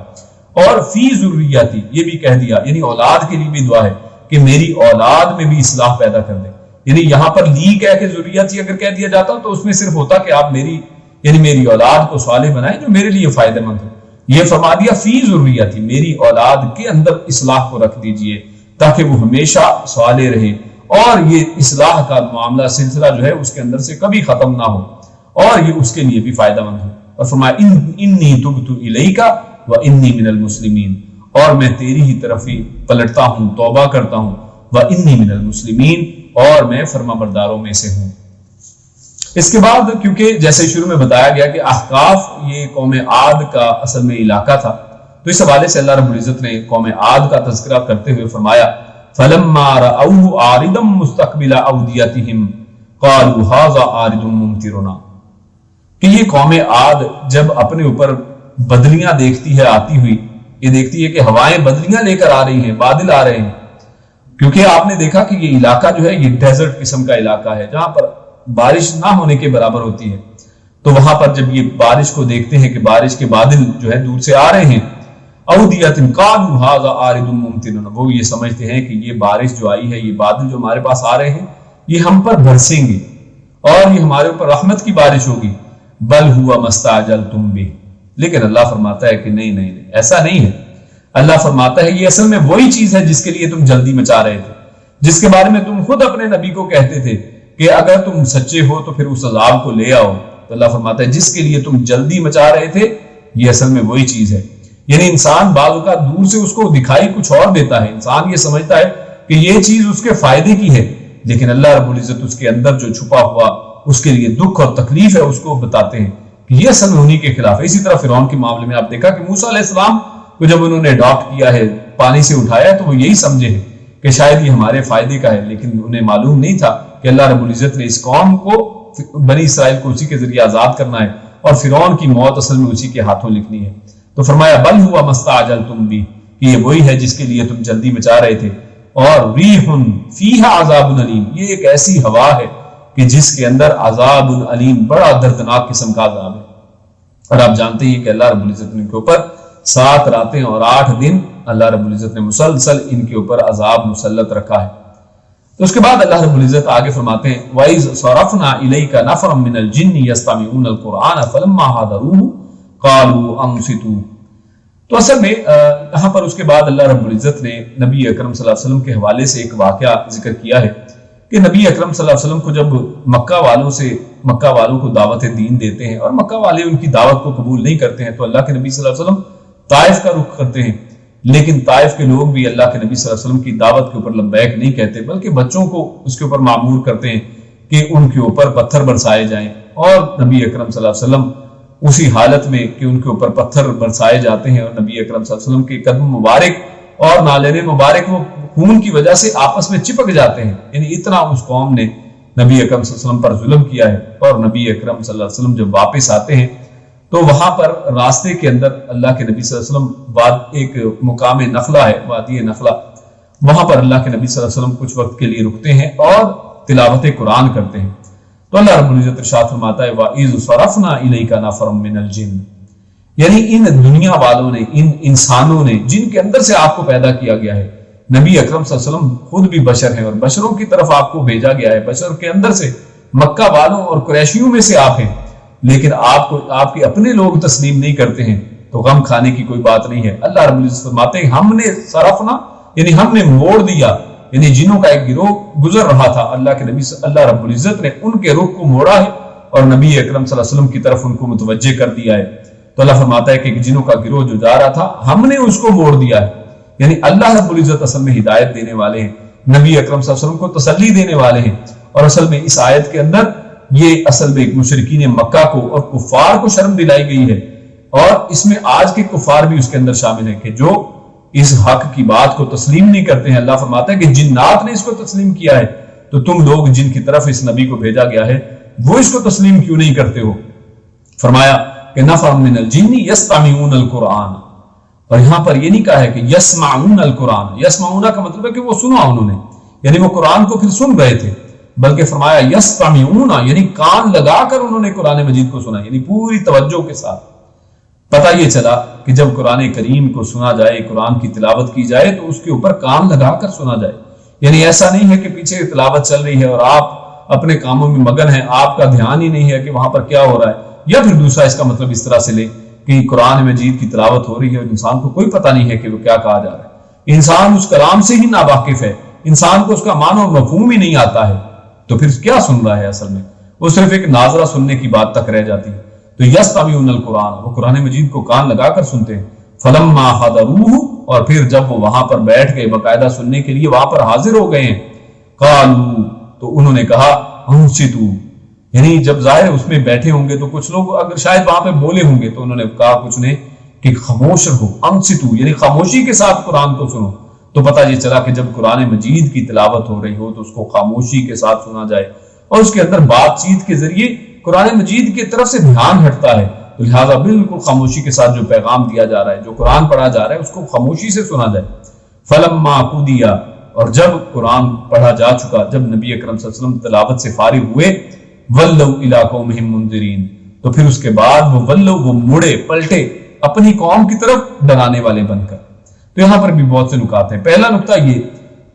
Speaker 2: اور فی ذریتی یہ بھی کہہ دیا، یعنی اولاد کے لیے بھی دعا ہے کہ میری اولاد میں بھی اصلاح پیدا کر دے، یعنی یہاں پر لی کہہ کے ذریتی اگر کہہ دیا جاتا تو اس میں صرف ہوتا کہ آپ میری اولاد کو صالح بنائیں جو میرے لیے فائدہ مند ہو، یہ فرما دیا فی ذریتی، میری اولاد کے اندر اصلاح کو رکھ دیجئے تاکہ وہ ہمیشہ صالح رہے، اور یہ اصلاح کا معاملہ سلسلہ جو ہے اس کے اندر سے کبھی ختم نہ ہو، اور یہ اس کے لیے بھی فائدہ مند ہو۔ اور فرمایا انی تبت الیک وانی من المسلمین، اور میں تیری ہی طرف ہی پلٹتا ہوں، توبہ کرتا ہوں، وانی من المسلمین، اور میں فرما برداروں میں سے ہوں۔ اس کے بعد کیونکہ جیسے شروع میں بتایا گیا کہ احقاف یہ قوم عاد کا اصل میں علاقہ تھا، تو اس حوالے سے اللہ رب العزت نے قوم عاد کا تذکرہ کرتے ہوئے فرمایا فَلَمَّا رَأَوْهُ عَارِضًا مُسْتَقْبِلَ أَوْدِيَتِهِمْ قَالُوا هَذَا عَارِضٌ مُمْطِرُنَا، کہ یہ قوم عاد جب اپنے اوپر بدلیاں دیکھتی ہے آتی ہوئی، یہ دیکھتی ہے کہ ہوائیں بدلیاں لے کر آ رہی ہیں، بادل آ رہے ہیں، کیونکہ آپ نے دیکھا کہ یہ علاقہ جو ہے یہ ڈیزرٹ قسم کا علاقہ ہے جہاں پر بارش نہ ہونے کے برابر ہوتی ہے، تو وہاں پر جب یہ بارش کو دیکھتے ہیں کہ بارش کے بادل جو ہے دور سے آ رہے ہیں، اودیت قالوا ھذا عارض ممطرنا، وہ یہ سمجھتے ہیں کہ یہ بارش جو آئی ہے، یہ بادل جو ہمارے پاس آ رہے ہیں یہ ہم پر برسیں گے اور یہ ہمارے اوپر رحمت کی بارش ہوگی، بل ہوا مستعجلتم بہ، لیکن اللہ فرماتا ہے کہ نہیں ایسا نہیں ہے۔ اللہ فرماتا ہے یہ اصل میں وہی چیز ہے جس کے لیے تم جلدی مچا رہے تھے، جس کے بارے میں تم خود اپنے نبی کو کہتے تھے کہ اگر تم سچے ہو تو پھر اس عذاب کو لے آؤ، تو اللہ فرماتا ہے جس کے لیے تم جلدی مچا رہے تھے یہ اصل میں وہی چیز ہے۔ یعنی انسان بعض اوقات دور سے اس کو دکھائی کچھ اور دیتا ہے، انسان یہ سمجھتا ہے کہ یہ چیز اس کے فائدے کی ہے، لیکن اللہ رب العزت اس کے اندر جو چھپا ہوا اس کے لیے دکھ اور تکلیف ہے اس کو بتاتے ہیں کہ یہ اصل میں انہی کے خلاف ہے۔ اسی طرح فرعون کے معاملے میں آپ دیکھا کہ موسیٰ علیہ السلام کو جب انہوں نے اڈاپٹ کیا ہے، پانی سے اٹھایا ہے، تو وہ یہی سمجھے ہیں کہ شاید یہ ہمارے فائدے کا ہے، لیکن انہیں معلوم نہیں تھا کہ اللہ رب العزت نے اس قوم کو، بنی اسرائیل کو اسی کے ذریعے آزاد کرنا ہے، اور فرعون کی موت اصل میں اسی کے ہاتھوں لکھنی ہے۔ تو فرمایا بل ہوا مستعجلتم بھی، کہ یہ وہی ہے جس کے لیے تم جلدی مچا رہے تھے، اور ریح فیہا عذاب علیم، یہ ایک ایسی ہوا ہے کہ جس کے اندر عذاب علیم، بڑا دردناک قسم کا عذاب ہے۔ اور آپ جانتے ہیں کہ اللہ رب العزت نے ان کے اوپر 7 راتیں اور 8 دن اللہ رب العزت نے مسلسل ان کے اوپر عذاب مسلط رکھا ہے۔ تو اس کے بعد اللہ رب العزت آگے فرماتے ہیں وَإِذْ صَرَفْنَا إِلَيْكَ نَفَرًا مِّنَ الْجِنِّ يَسْتَمِعُونَ الْقُرْآنَ فَلَمَّا حَضَرُوهُ قَالُوا أَنصِتُوا، تو اصل میں یہاں پر اس کے بعد اللہ رب العزت نے نبی اکرم صلی اللہ علیہ وسلم کے حوالے سے ایک واقعہ ذکر کیا ہے کہ نبی اکرم صلی اللہ علیہ وسلم کو جب مکہ والوں کو دعوت دین دیتے ہیں اور مکہ والے ان کی دعوت کو قبول نہیں کرتے ہیں، تو اللہ کے نبی صلی اللہ علیہ وسلم طائف کا رخ کرتے ہیں، لیکن طائف کے لوگ بھی اللہ کے نبی صلی اللہ علیہ وسلم کی دعوت کے اوپر لبیک نہیں کہتے، بلکہ بچوں کو اس کے اوپر معمور کرتے ہیں کہ ان کے اوپر پتھر برسائے جائیں، اور نبی اکرم صلی اللہ علیہ وسلم اسی حالت میں کہ ان کے اوپر پتھر برسائے جاتے ہیں، اور نبی اکرم صلی اللہ علیہ وسلم کے قدم مبارک اور نالین مبارک وہ خون کی وجہ سے آپس میں چپک جاتے ہیں، یعنی اتنا اس قوم نے نبی اکرم صلی اللہ علیہ وسلم پر ظلم کیا ہے۔ اور نبی اکرم صلی اللہ علیہ وسلم جب واپس آتے ہیں تو وہاں پر راستے کے اندر اللہ کے نبی صلی اللہ علیہ وسلم ایک مقام نخلہ ہے، وادی نخلہ، وہاں پر اللہ کے نبی صلی اللہ علیہ وسلم کچھ وقت کے لیے رکتے ہیں اور تلاوت قرآن کرتے ہیں۔ تو اللہ رب العزت ارشاد فرماتا ہے وَإِذْ صَرَفْنَا إِلَيْكَ نَفَرًا مِّنَ الْجِنِّ، یعنی ان دنیا والوں نے، ان انسانوں نے جن کے اندر سے آپ کو پیدا کیا گیا ہے، نبی اکرم صلی اللہ علیہ وسلم خود بھی بشر ہیں اور بشروں کی طرف آپ کو بھیجا گیا ہے، بشر کے اندر سے، مکہ والوں اور قریشیوں میں سے آپ ہیں، لیکن آپ کے اپنے لوگ تسلیم نہیں کرتے ہیں، تو غم کھانے کی کوئی بات نہیں ہے۔ اللہ رب العزت فرماتے ہیں ہم نے صرفنا، یعنی ہم نے موڑ دیا، یعنی جنوں کا ایک گروہ گزر رہا تھا، اللہ رب العزت نے ان کے رخ کو موڑا ہے اور نبی اکرم صلی اللہ علیہ وسلم کی طرف ان کو متوجہ کر دیا ہے۔ تو اللہ فرماتا ہے کہ جنوں کا گروہ جو جا رہا تھا ہم نے اس کو موڑ دیا ہے، یعنی اللہ رب العزت اصل میں ہدایت دینے والے ہیں، نبی اکرم صلی اللہ علیہ وسلم کو تسلی دینے والے ہیں۔ اور اصل میں اس آیت کے اندر یہ اصل میں مشرکین مکہ کو اور کفار کو شرم دلائی گئی ہے، اور اس میں آج کے کفار بھی اس کے اندر شامل ہیں کہ جو اس حق کی بات کو تسلیم نہیں کرتے ہیں۔ اللہ فرماتا ہے کہ جنات نے اس کو تسلیم کیا ہے، تو تم لوگ جن کی طرف اس نبی کو بھیجا گیا ہے وہ اس کو تسلیم کیوں نہیں کرتے ہو؟ فرمایا کہ نفر من الجن یستمعون القرآن، اور یہاں پر یہ نہیں کہا ہے کہ یسمعون القرآن، یسمعون کا مطلب ہے کہ وہ سنا انہوں نے، یعنی وہ قرآن کو پھر سن رہے تھے، بلکہ فرمایا یستمعون یعنی کان لگا کر انہوں نے قرآن مجید کو سنا، یعنی پوری توجہ کے ساتھ۔ پتہ یہ چلا کہ جب قرآن کریم کو سنا جائے، قرآن کی تلاوت کی جائے تو اس کے اوپر کان لگا کر سنا جائے، یعنی ایسا نہیں ہے کہ پیچھے تلاوت چل رہی ہے اور آپ اپنے کاموں میں مگن ہیں، آپ کا دھیان ہی نہیں ہے کہ وہاں پر کیا ہو رہا ہے، یا پھر دوسرا اس کا مطلب اس طرح سے لے کہ قرآن مجید کی تلاوت ہو رہی ہے اور انسان کو کوئی پتہ نہیں ہے کہ وہ کیا کہا جا رہا ہے، انسان اس کلام سے ہی ناواقف ہے، انسان کو اس کا معنی اور مفہوم ہی نہیں آتا ہے، تو پھر کیا سن رہا ہے؟ اصل میں وہ صرف ایک ناظرہ سننے کی بات تک رہ جاتی ہے۔ تو یستمعون القرآن، وہ قرآن مجید کو کان لگا کر سنتے ہیں، فلما حضروہ، اور پھر جب وہ وہاں پر بیٹھ گئے باقاعدہ سننے کے لیے وہاں پر حاضر ہو گئے ہیں، قالوا، تو انہوں نے کہا انصتوا، یعنی جب ظاہر اس میں بیٹھے ہوں گے تو کچھ لوگ اگر شاید وہاں پہ بولے ہوں گے تو انہوں نے کہا کچھ نے کہ خاموش رہو، انصتوا یعنی خاموشی کے ساتھ قرآن کو سنو۔ تو پتہ یہ چلا کہ جب قرآن مجید کی تلاوت ہو رہی ہو تو اس کو خاموشی کے ساتھ سنا جائے، اور اس کے اندر بات چیت کے ذریعے قرآن مجید کی طرف سے دھیان ہٹتا ہے، تو لہٰذا بالکل خاموشی کے ساتھ جو پیغام دیا جا رہا ہے، جو قرآن پڑھا جا رہا ہے، اس کو خاموشی سے سنا جائے۔ فلما قضی، اور جب قرآن پڑھا جا چکا، جب نبی اکرم صلی اللہ علیہ وسلم تلاوت سے فارغ ہوئے، ولوا الی قومہم منذرین، تو پھر اس کے بعد وہ مڑے پلٹے اپنی قوم کی طرف ڈرانے والے بن کر۔ تو یہاں پر بھی بہت سے نکات ہیں۔ پہلا نکتہ یہ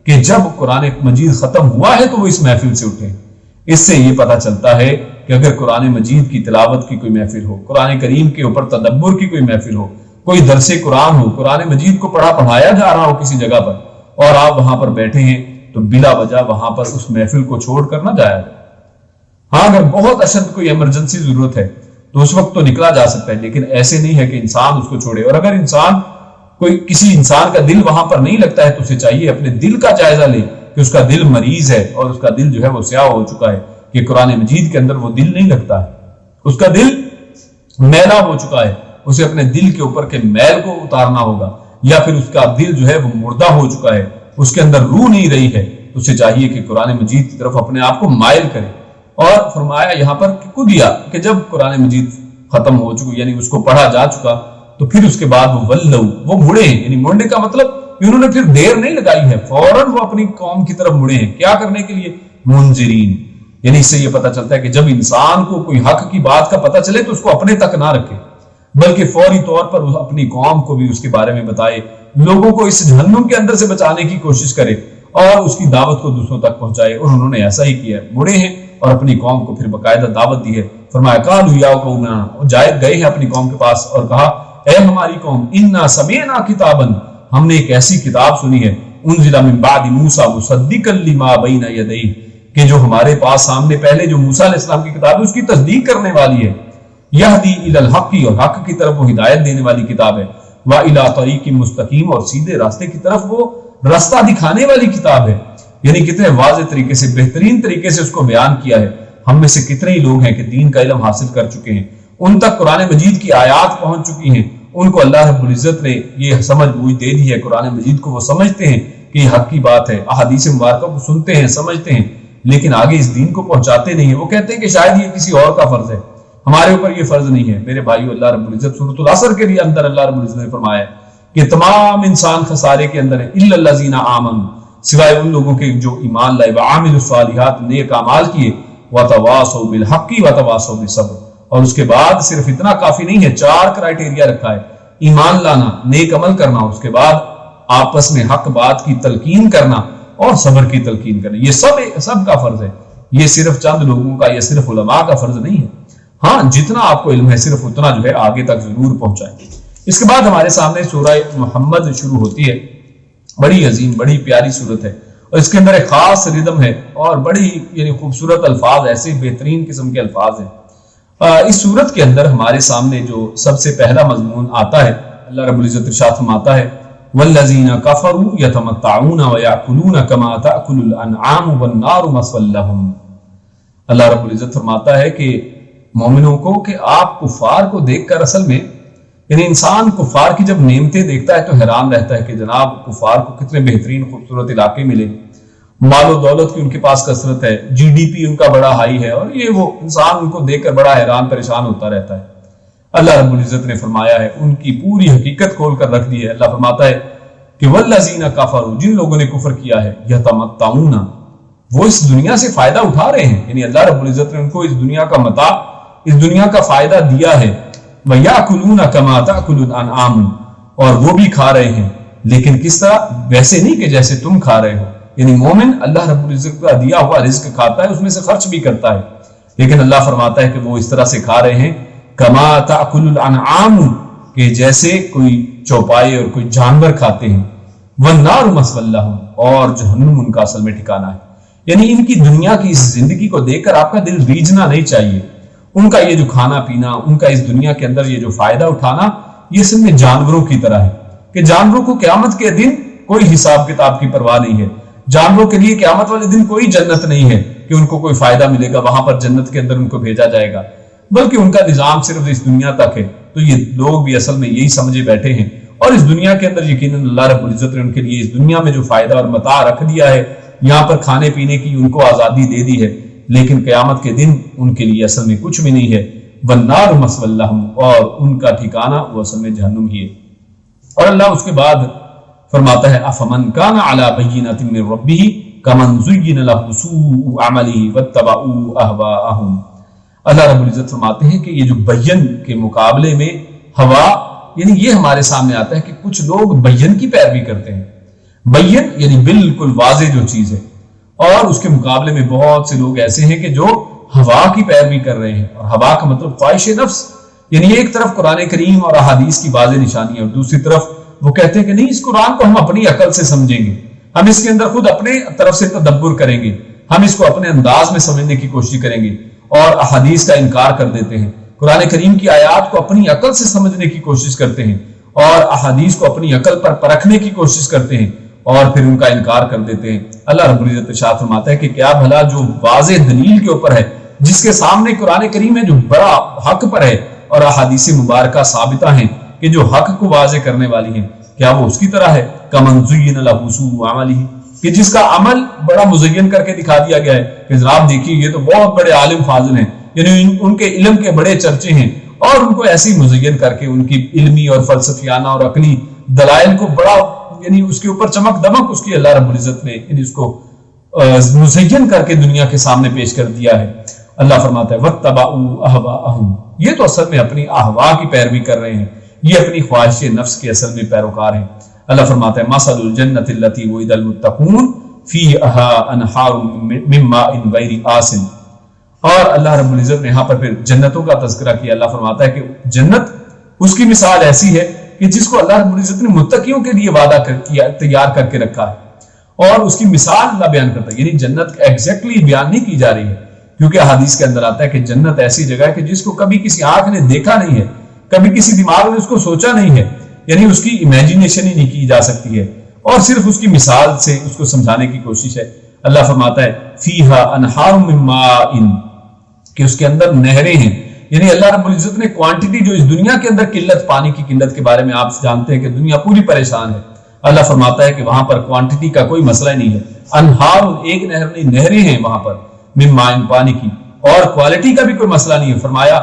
Speaker 2: کہ جب قرآن مجید ختم ہوا ہے تو وہ اس محفل سے اٹھے، اس سے یہ پتہ چلتا ہے کہ اگر قرآن مجید کی تلاوت کی کوئی محفل ہو، قرآن کریم کے اوپر تدبر کی کوئی محفل ہو، کوئی درس قرآن ہو، قرآن مجید کو پڑھایا جا رہا ہو کسی جگہ پر، اور آپ وہاں پر بیٹھے ہیں، تو بلا وجہ وہاں پر اس محفل کو چھوڑ کر نہ جایا جائے۔ ہاں اگر بہت اشد کوئی ایمرجنسی ضرورت ہے تو اس وقت تو نکلا جا سکتا ہے، لیکن ایسے نہیں ہے کہ انسان اس کو چھوڑے۔ اور اگر کسی انسان کا دل وہاں پر نہیں لگتا ہے تو اسے چاہیے اپنے دل کا جائزہ لے کہ اس کا دل مریض ہے اور اس کا دل جو ہے وہ سیاہ ہو چکا ہے، کہ قرآن مجید کے اندر وہ دل نہیں لگتا ہے، اس کا دل میلا ہو چکا ہے، اسے اپنے دل کے اوپر کے میل کو اتارنا ہوگا، یا پھر اس کا دل جو ہے وہ مردہ ہو چکا ہے، اس کے اندر روح نہیں رہی ہے، اسے چاہیے کہ قرآن مجید کی طرف اپنے آپ کو مائل کرے۔ اور فرمایا یہاں پر کہ جب قرآن مجید ختم ہو چکی، یعنی اس کو پڑھا جا چکا، تو پھر اس کے بعد وہ مڑے ہیں، یعنی مڑنے کا مطلب انہوں نے پھر دیر نہیں لگائی ہے، فوراً وہ اپنی قوم کی طرف مڑے ہیں۔ کیا کرنے کے لیے؟ منذرین، یعنی اس سے یہ پتہ چلتا ہے کہ جب انسان کو کوئی حق کی بات کا پتہ چلے تو اس کو اپنے تک نہ رکھے، بلکہ فوری طور پر وہ اپنی قوم کو بھی اس کے بارے میں بتائے، لوگوں کو اس جہنم کے اندر سے بچانے کی کوشش کرے اور اس کی دعوت کو دوسروں تک پہنچائے۔ اور انہوں نے ایسا ہی کیا ہے، مڑے ہیں اور اپنی قوم کو پھر باقاعدہ دعوت دی ہے۔ فرمایا قالوا یا قومنا، اور گئے ہیں اپنی قوم کے پاس اور کہا اے ہماری قوم، انا سمعنا کتابا، ہم نے ایک ایسی کتاب سنی ہے، انزل من بعد موسیٰ مصدقا لما بین یدیہ، کہ جو ہمارے پاس سامنے پہلے جو موسیٰ علیہ السلام کی کتاب ہے اس کی تصدیق کرنے والی ہے، یہدی الی الحق، اور حق کی طرف وہ ہدایت دینے والی کتاب ہے، والی طریق مستقیم، اور سیدھے راستے کی طرف وہ راستہ دکھانے والی کتاب ہے۔ یعنی کتنے واضح طریقے سے، بہترین طریقے سے اس کو بیان کیا ہے۔ ہم میں سے کتنے ہی لوگ ہیں کہ دین کا علم حاصل کر چکے ہیں، ان تک قرآن مجید کی آیات پہنچ چکی ہیں، ان کو اللہ رب العزت نے یہ سمجھ بوجھ دے دی ہے، قرآن مجید کو وہ سمجھتے ہیں کہ یہ حق کی بات ہے، احادیث مبارکہ کو سنتے ہیں، سمجھتے ہیں، لیکن آگے اس دین کو پہنچاتے نہیں ہیں۔ وہ کہتے ہیں کہ شاید یہ کسی اور کا فرض ہے، ہمارے اوپر یہ فرض نہیں ہے۔ میرے بھائیو، اللہ رب العزت سورۃ العصر کے لیے اندر اللہ رب العزت نے فرمایا ہے کہ تمام انسان خسارے کے اندر ہیں، الا الذین آمنوا، سوائے ان لوگوں کے جو ایمان لائے، وعاملوا الصالحات، نیک اعمال کیے، وتواصوا بالحق وتواصوا بالصبر۔ اور اس کے بعد صرف اتنا کافی نہیں ہے، 4 کرائٹیریا رکھا ہے: ایمان لانا، نیک عمل کرنا، اس کے بعد آپس میں حق بات کی تلقین کرنا اور صبر کی تلقین کرنا۔ یہ سب کا فرض ہے، یہ صرف چند لوگوں کا یا صرف علماء کا فرض نہیں ہے۔ ہاں جتنا آپ کو علم ہے صرف اتنا جو ہے آگے تک ضرور پہنچائیں۔ اس کے بعد ہمارے سامنے سورہ محمد شروع ہوتی ہے، بڑی عظیم بڑی پیاری صورت ہے، اور اس کے اندر ایک خاص ردم ہے اور بڑی یعنی خوبصورت الفاظ، ایسے بہترین قسم کے الفاظ ہیں اس صورت کے اندر ہمارے سامنے جو سب سے پہلا مضمون آتا ہے، اللہ رب العزت ارشاد فرماتا ہے والذین کفروا یتمتعون ویأکلون کما تأکل الانعام والنار مثوی لہم۔ اللہ رب العزت فرماتا ہے کہ مومنوں کو کہ آپ کفار کو دیکھ کر اصل میں یعنی انسان کفار کی جب نعمتیں دیکھتا ہے تو حیران رہتا ہے کہ جناب کفار کو کتنے بہترین خوبصورت علاقے ملے، مال و دولت کی ان کے پاس کثرت ہے، جی ڈی پی ان کا بڑا ہائی ہے، اور یہ وہ انسان ان کو دیکھ کر بڑا حیران پریشان ہوتا رہتا ہے۔ اللہ رب العزت نے فرمایا ہے، ان کی پوری حقیقت کھول کر رکھ دی ہے۔ اللہ فرماتا ہے کہ والذین کفروا، جن لوگوں نے کفر کیا ہے، یتمتعون، وہ اس دنیا سے فائدہ اٹھا رہے ہیں، یعنی اللہ رب العزت نے ان کو اس دنیا کا متاع، اس دنیا کا فائدہ دیا ہے، وَيَأْكُلُونَ كَمَا تَأْكُلُ الْأَنْعَامُ، اور وہ بھی کھا رہے ہیں، لیکن کس طرح؟ ویسے نہیں کہ جیسے تم کھا رہے ہو، یعنی مومن اللہ رب العزت کا دیا ہوا رزق کھاتا ہے، اس میں سے خرچ بھی کرتا ہے، لیکن اللہ فرماتا ہے کہ وہ اس طرح سے کھا رہے ہیں کما تأکل الانعام، کہ جیسے کوئی چوپائے اور کوئی جانور کھاتے ہیں، والنار مثوی لہم، اور جہنم ان کا اصل میں ٹھکانہ ہے۔ یعنی ان کی دنیا کی اس زندگی کو دیکھ کر آپ کا دل ریجھنا نہیں چاہیے۔ ان کا یہ جو کھانا پینا، ان کا اس دنیا کے اندر یہ جو فائدہ اٹھانا، یہ اصل میں جانوروں کی طرح ہے کہ جانوروں کو قیامت کے دن کوئی حساب کتاب کی پرواہ نہیں ہے، جانوروں کے لیے قیامت والے دن کوئی جنت نہیں ہے کہ ان کو کوئی فائدہ ملے گا، وہاں پر جنت کے اندر ان کو بھیجا جائے گا، بلکہ ان کا نظام صرف اس دنیا تک ہے۔ تو یہ لوگ بھی اصل میں یہی سمجھے بیٹھے ہیں، اور اس دنیا کے اندر یقیناً اللہ رب العزت نے ان کے لیے اس دنیا میں جو فائدہ اور متاع رکھ دیا ہے، یہاں پر کھانے پینے کی ان کو آزادی دے دی ہے، لیکن قیامت کے دن ان کے لیے اصل میں کچھ بھی نہیں ہے، والنار مثوی لہم، اور ان کا ٹھکانہ وہ اصل میں جہنم ہی ہے۔ اور اللہ اس کے بعد فرماتا ہے افمن کان علی بینۃ من ربہ کمن زین لہ سوء عملہ واتبعوا اہواءہم۔ اللہ رب العزت فرماتے ہیں کہ یہ جو بین کے مقابلے میں ہوا، یعنی یہ ہمارے سامنے آتا ہے کہ کچھ لوگ بین کی پیروی کرتے ہیں، بین یعنی بالکل واضح جو چیز ہے، اور اس کے مقابلے میں بہت سے لوگ ایسے ہیں کہ جو ہوا کی پیروی کر رہے ہیں، اور ہوا کا مطلب خواہش نفس، یعنی ایک طرف قرآن کریم اور احادیث کی واضح نشانی ہے، اور دوسری طرف وہ کہتے ہیں کہ نہیں، اس قرآن کو ہم اپنی عقل سے سمجھیں گے، ہم اس کے اندر خود اپنے طرف سے تدبر کریں گے، ہم اس کو اپنے انداز میں سمجھنے کی کوشش کریں گے، اور احادیث کا انکار کر دیتے ہیں، قرآن کریم کی آیات کو اپنی عقل سے سمجھنے کی کوشش کرتے ہیں، اور احادیث کو اپنی عقل پر پرکھنے کی کوشش کرتے ہیں، اور پھر ان کا انکار کر دیتے ہیں۔ اللہ رب العزت ارشاد فرماتا ہے کہ کیا بھلا جو واضح دلیل کے اوپر ہے، جس کے سامنے قرآن کریم ہے جو بڑا حق پر ہے، اور احادیث مبارکہ ثابتہ ہیں کہ جو حق کو واضح کرنے والی ہیں، کیا وہ اس کی طرح ہے کمن زین لہ سوء عملہ، کہ جس کا عمل بڑا مزین کر کے دکھا دیا گیا ہے کہ جناب دیکھیے یہ تو بہت بڑے عالم فاضل ہیں، یعنی ان کے علم کے بڑے چرچے ہیں، اور ان کو ایسی مزین کر کے ان کی علمی اور فلسفیانہ اور عقلی دلائل کو بڑا، یعنی اس کے اوپر چمک دمک اس کی اللہ رب العزت نے یعنی اس کو مزین کر کے دنیا کے سامنے پیش کر دیا ہے۔ اللہ فرماتا ہے وَاتَّبَعُوا أَهْوَاءَهُمْ، یہ تو اصل میں اپنی احوا کی پیروی کر رہے ہیں، یہ اپنی خواہش نفس کے اصل میں پیروکار ہیں۔ اللہ فرماتا ہے مَثَلُ الْجَنَّةِ الَّتِي وُعِدَ الْمُتَّقُونَ فِيهَا أَنْهَارٌ مِّن مَّاءٍ غَيْرِ آسِنٍ، اور اللہ رب العزت نے یہاں پر پھر جنتوں کا تذکرہ کیا۔ اللہ فرماتا ہے کہ جنت اس کی مثال ایسی ہے کہ جس کو اللہ رب العزت نے متقیوں کے لیے وعدہ کیا، تیار کر کے رکھا ہے، اور اس کی مثال اللہ بیان کرتا ہے، یعنی جنت ایگزیکٹلی بیان نہیں کی جا رہی ہے، کیونکہ حدیث کے اندر آتا ہے کہ جنت ایسی جگہ ہے کہ جس کو کبھی کسی آنکھ نے دیکھا نہیں ہے، کبھی کسی دماغ نے اس کو سوچا نہیں ہے، یعنی اس کی امیجینیشن ہی نہیں کی جا سکتی ہے، اور صرف اس کی مثال سے اس کو سمجھانے کی کوشش ہے۔ اللہ فرماتا ہے فیہا انہار من ماء، کہ اس کے اندر نہریں ہیں، یعنی اللہ رب العزت نے کوانٹٹی جو اس دنیا کے اندر قلت، پانی کی قلت کے بارے میں آپ جانتے ہیں کہ دنیا پوری پریشان ہے، اللہ فرماتا ہے کہ وہاں پر کوانٹٹی کا کوئی مسئلہ نہیں ہے، انہار ایک نہر نہیں، نہریں ہیں وہاں پر، من ماء پانی کی، اور کوالٹی کا بھی کوئی مسئلہ نہیں ہے، فرمایا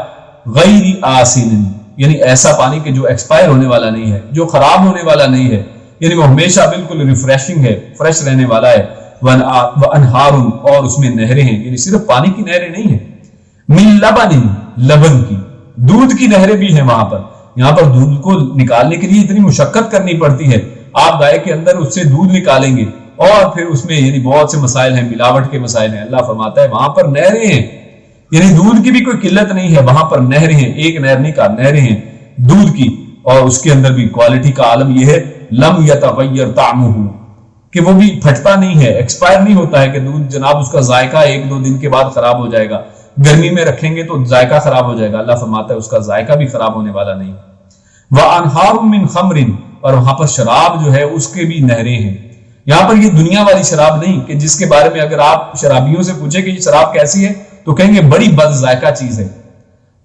Speaker 2: غیر آسن، یعنی ایسا پانی کہ جو ایکسپائر ہونے والا نہیں ہے، جو خراب ہونے والا نہیں ہے، یعنی وہ ہمیشہ بالکل ریفریشنگ ہے، فریش رہنے والا ہے، وانہار، اور اس میں نہریں ہیں، یعنی صرف پانی کی نہریں نہیں ہیں، من لبن، لبن کی، دودھ کی نہریں بھی ہیں وہاں پر۔ یہاں پر دودھ کو نکالنے کے لیے اتنی مشقت کرنی پڑتی ہے، آپ گائے کے اندر اس سے دودھ نکالیں گے، اور پھر اس میں یعنی بہت سے مسائل ہیں، ملاوٹ کے مسائل ہیں۔ اللہ فرماتا ہے وہاں پر نہریں ہیں، یعنی دودھ کی بھی کوئی قلت نہیں ہے، وہاں پر نہریں ہیں، ایک نہر نہیں کہا، نہریں ہیں دودھ کی، اور اس کے اندر بھی کوالٹی کا عالم یہ ہے لم یتغیر طعمہ، کہ وہ بھی پھٹتا نہیں ہے، ایکسپائر نہیں ہوتا ہے کہ دودھ جناب اس کا ذائقہ ایک دو دن کے بعد خراب ہو جائے گا، گرمی میں رکھیں گے تو ذائقہ خراب ہو جائے گا، اللہ فرماتا ہے اس کا ذائقہ بھی خراب ہونے والا نہیں۔ وَأَنْهَارٌ مِّن خَمْرٍ، اور وہاں پر شراب جو ہے اس کے بھی نہریں ہیں۔ یہاں پر یہ دنیا والی شراب نہیں کہ جس کے بارے میں اگر آپ شرابیوں سے پوچھیں کہ یہ شراب کیسی ہے تو کہیں گے بڑی بد ذائقہ چیز ہے۔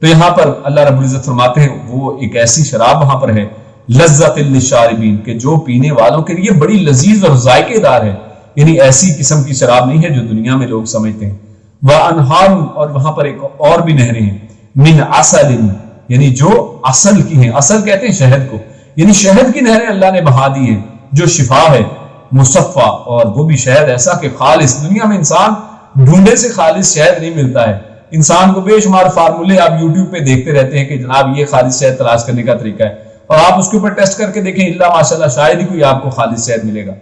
Speaker 2: تو یہاں پر اللہ رب العزت فرماتے ہیں وہ ایک ایسی شراب وہاں پر ہے لذت للشاربین، کہ جو پینے والوں کے لیے بڑی لذیذ اور ذائقے دار ہے، یعنی ایسی قسم کی شراب نہیں ہے جو دنیا میں لوگ سمجھتے ہیں۔ وَأَنْهَارٌ، اور وہاں پر ایک اور بھی نہریں ہیں، من عسل، یعنی جو اصل کی ہیں، اصل کہتے ہیں شہد کو، یعنی شہد کی نہریں اللہ نے بہا دی ہیں جو شفا ہے، مصفا، اور وہ بھی شہد ایسا کہ خالص، دنیا میں انسان ڈھونڈے سے خالص شہد نہیں ملتا ہے۔ انسان کو بے شمار فارمولے آپ یوٹیوب پہ دیکھتے رہتے ہیں کہ جناب یہ خالص شہد تلاش کرنے کا طریقہ ہے، اور آپ اس کے اوپر ٹیسٹ کر کے دیکھیں اللہ ماشاءاللہ شاید ہی کوئی آپ کو خالص شہد ملے گا۔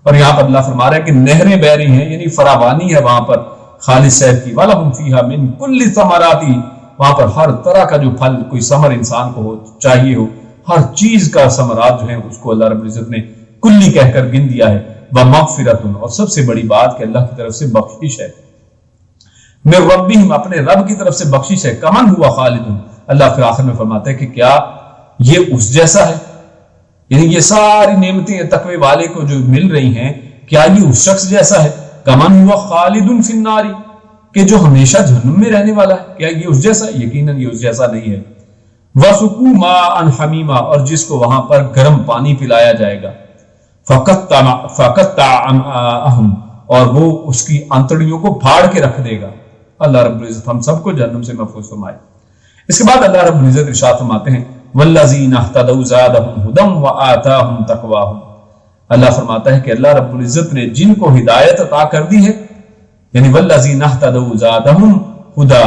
Speaker 2: اور یہاں پر اللہ فرما رہا ہے کہ نہریں بہ رہی ہیں، یعنی فراوانی ہے وہاں پر خالص شہد کی۔ وَلَهُمْ فِيهَا مِن كُلِّ الثَّمَرَاتِ، وہاں پر ہر طرح کا جو پھل کوئی ثمر انسان کو چاہیے ہو، ہر چیز کا ثمرات جو ہیں اس کو اللہ رب العزت نے کلی کہہ کر گن دیا ہے۔ وَمَغْفِرَةٌ، اور سب سے بڑی بات کہ اللہ کی طرف سے بخشش ہے، مِن رَبِّهِمْ، اپنے رب کی طرف سے بخشش ہے۔ کمن ہوا خالد، اللہ پھر آخر میں فرماتا ہے کہ کیا یہ اس جیسا ہے، یعنی یہ ساری نعمتیں تقوی والے کو جو مل رہی ہیں کیا یہ اس شخص جیسا ہے؟ کمن ہوا خالد فی النار، کہ جو ہمیشہ جہنم میں رہنے والا ہے، کیا یہ اس جیسا؟ یقیناً یہ اس جیسا نہیں ہے۔ وَسُقُوا مَاءً حَمِیمًا، اور جس کو وہاں پر گرم پانی پلایا جائے گا، فَقَطَّعَ أَمْعَاءَهُمْ، اور وہ اس کی انتڑیوں کو پھاڑ کے رکھ دے گا۔ اللہ رب العزت ہم سب کو جہنم سے محفوظ فرمائے۔ اس کے بعد اللہ رب العزت ارشاد فرماتے ہیں وَالَّذِينَ اهْتَدَوْا زَادَهُمْ هُدًى وَآتَاهُمْ تَقْوَاهُمْ، اللہ فرماتا ہے کہ اللہ رب العزت نے جن کو ہدایت عطا کر دی ہے، یعنی وَالَّذِينَ اهْتَدَوْا زَادَهُمْ هُدًى،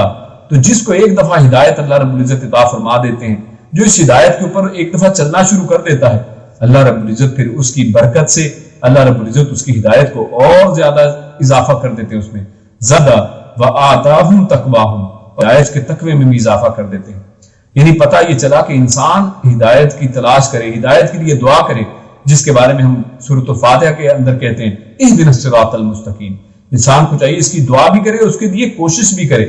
Speaker 2: تو جس کو ایک دفعہ ہدایت اللہ رب العزت عطا فرما دیتے ہیں، جو اس ہدایت کے اوپر ایک دفعہ چلنا شروع کر دیتا ہے، اللہ رب العزت پھر اس کی برکت سے اللہ رب العزت اس کی ہدایت کو اور زیادہ اضافہ کر دیتے ہیں، اس میں زَدَ وَآتَاهُمْ تَقْوَاهُمْ، ہدایت کے تقوی میں بھی اضافہ کر دیتے ہیں۔ یعنی پتہ یہ چلا کہ انسان ہدایت کی تلاش کرے، ہدایت کے لیے دعا کرے، جس کے بارے میں ہم سورۃ الفاتحہ کے اندر کہتے ہیں اہدنا الصراط المستقیم۔ انسان کو چاہیے اس کی دعا بھی کرے، اس کے لیے کوشش بھی کرے،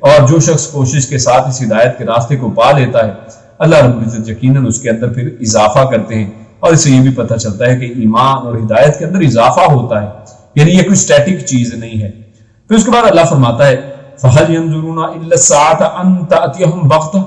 Speaker 2: اور جو شخص کوشش کے ساتھ اس ہدایت کے راستے کو پا لیتا ہے، اللہ رب العزت یقیناً اس کے اندر پھر اضافہ کرتے ہیں۔ اور اس سے یہ بھی پتہ چلتا ہے کہ ایمان اور ہدایت کے اندر اضافہ ہوتا ہے، یعنی یہ کوئی سٹیٹک چیز نہیں ہے۔ پھر اس کے بعد اللہ فرماتا ہے فَهَلْ يَنظُرُونَ إِلَّا السَّاعَةَ أَن تَأْتِيَهُمْ بَغْتَةً،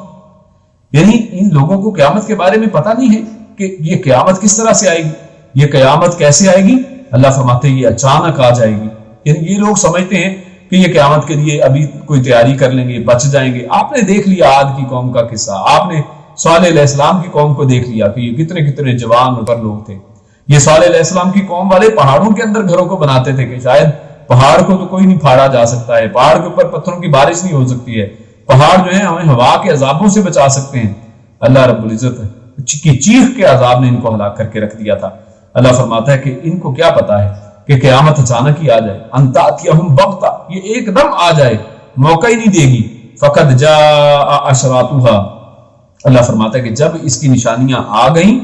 Speaker 2: یعنی ان لوگوں کو قیامت کے بارے میں پتہ نہیں ہے کہ یہ قیامت کس طرح سے آئے گی، یہ قیامت کیسے آئے گی؟ اللہ فرماتے ہیں یہ اچانک آ جائے گی۔ یعنی یہ لوگ سمجھتے ہیں کہ یہ قیامت کے لیے ابھی کوئی تیاری کر لیں گے، بچ جائیں گے۔ آپ نے دیکھ لیا عاد کی قوم کا قصہ، آپ نے صالح علیہ السلام کی قوم کو دیکھ لیا کہ یہ کتنے کتنے جوان لوگ تھے۔ یہ صالح علیہ السلام کی قوم والے پہاڑوں کے اندر گھروں کو بناتے تھے کہ شاید پہاڑ کو تو کوئی نہیں پھاڑا جا سکتا ہے، پہاڑ کے اوپر پتھروں کی بارش نہیں ہو سکتی ہے، پہاڑ جو ہے ہمیں ہوا کے عذابوں سے بچا سکتے ہیں۔ اللہ رب العزت کی چیخ کے عذاب نے ان کو ہلاک کر کے رکھ دیا تھا۔ اللہ فرماتا ہے کہ ان کو کیا پتا ہے کہ قیامت اچانک ہی آ جائے، ان تأتیہم بغتہ، یہ ایک دم آ جائے، موقع ہی نہیں دے گی۔ فقد جاء اشراطها، اللہ فرماتا ہے کہ جب اس کی نشانیاں آ گئیں،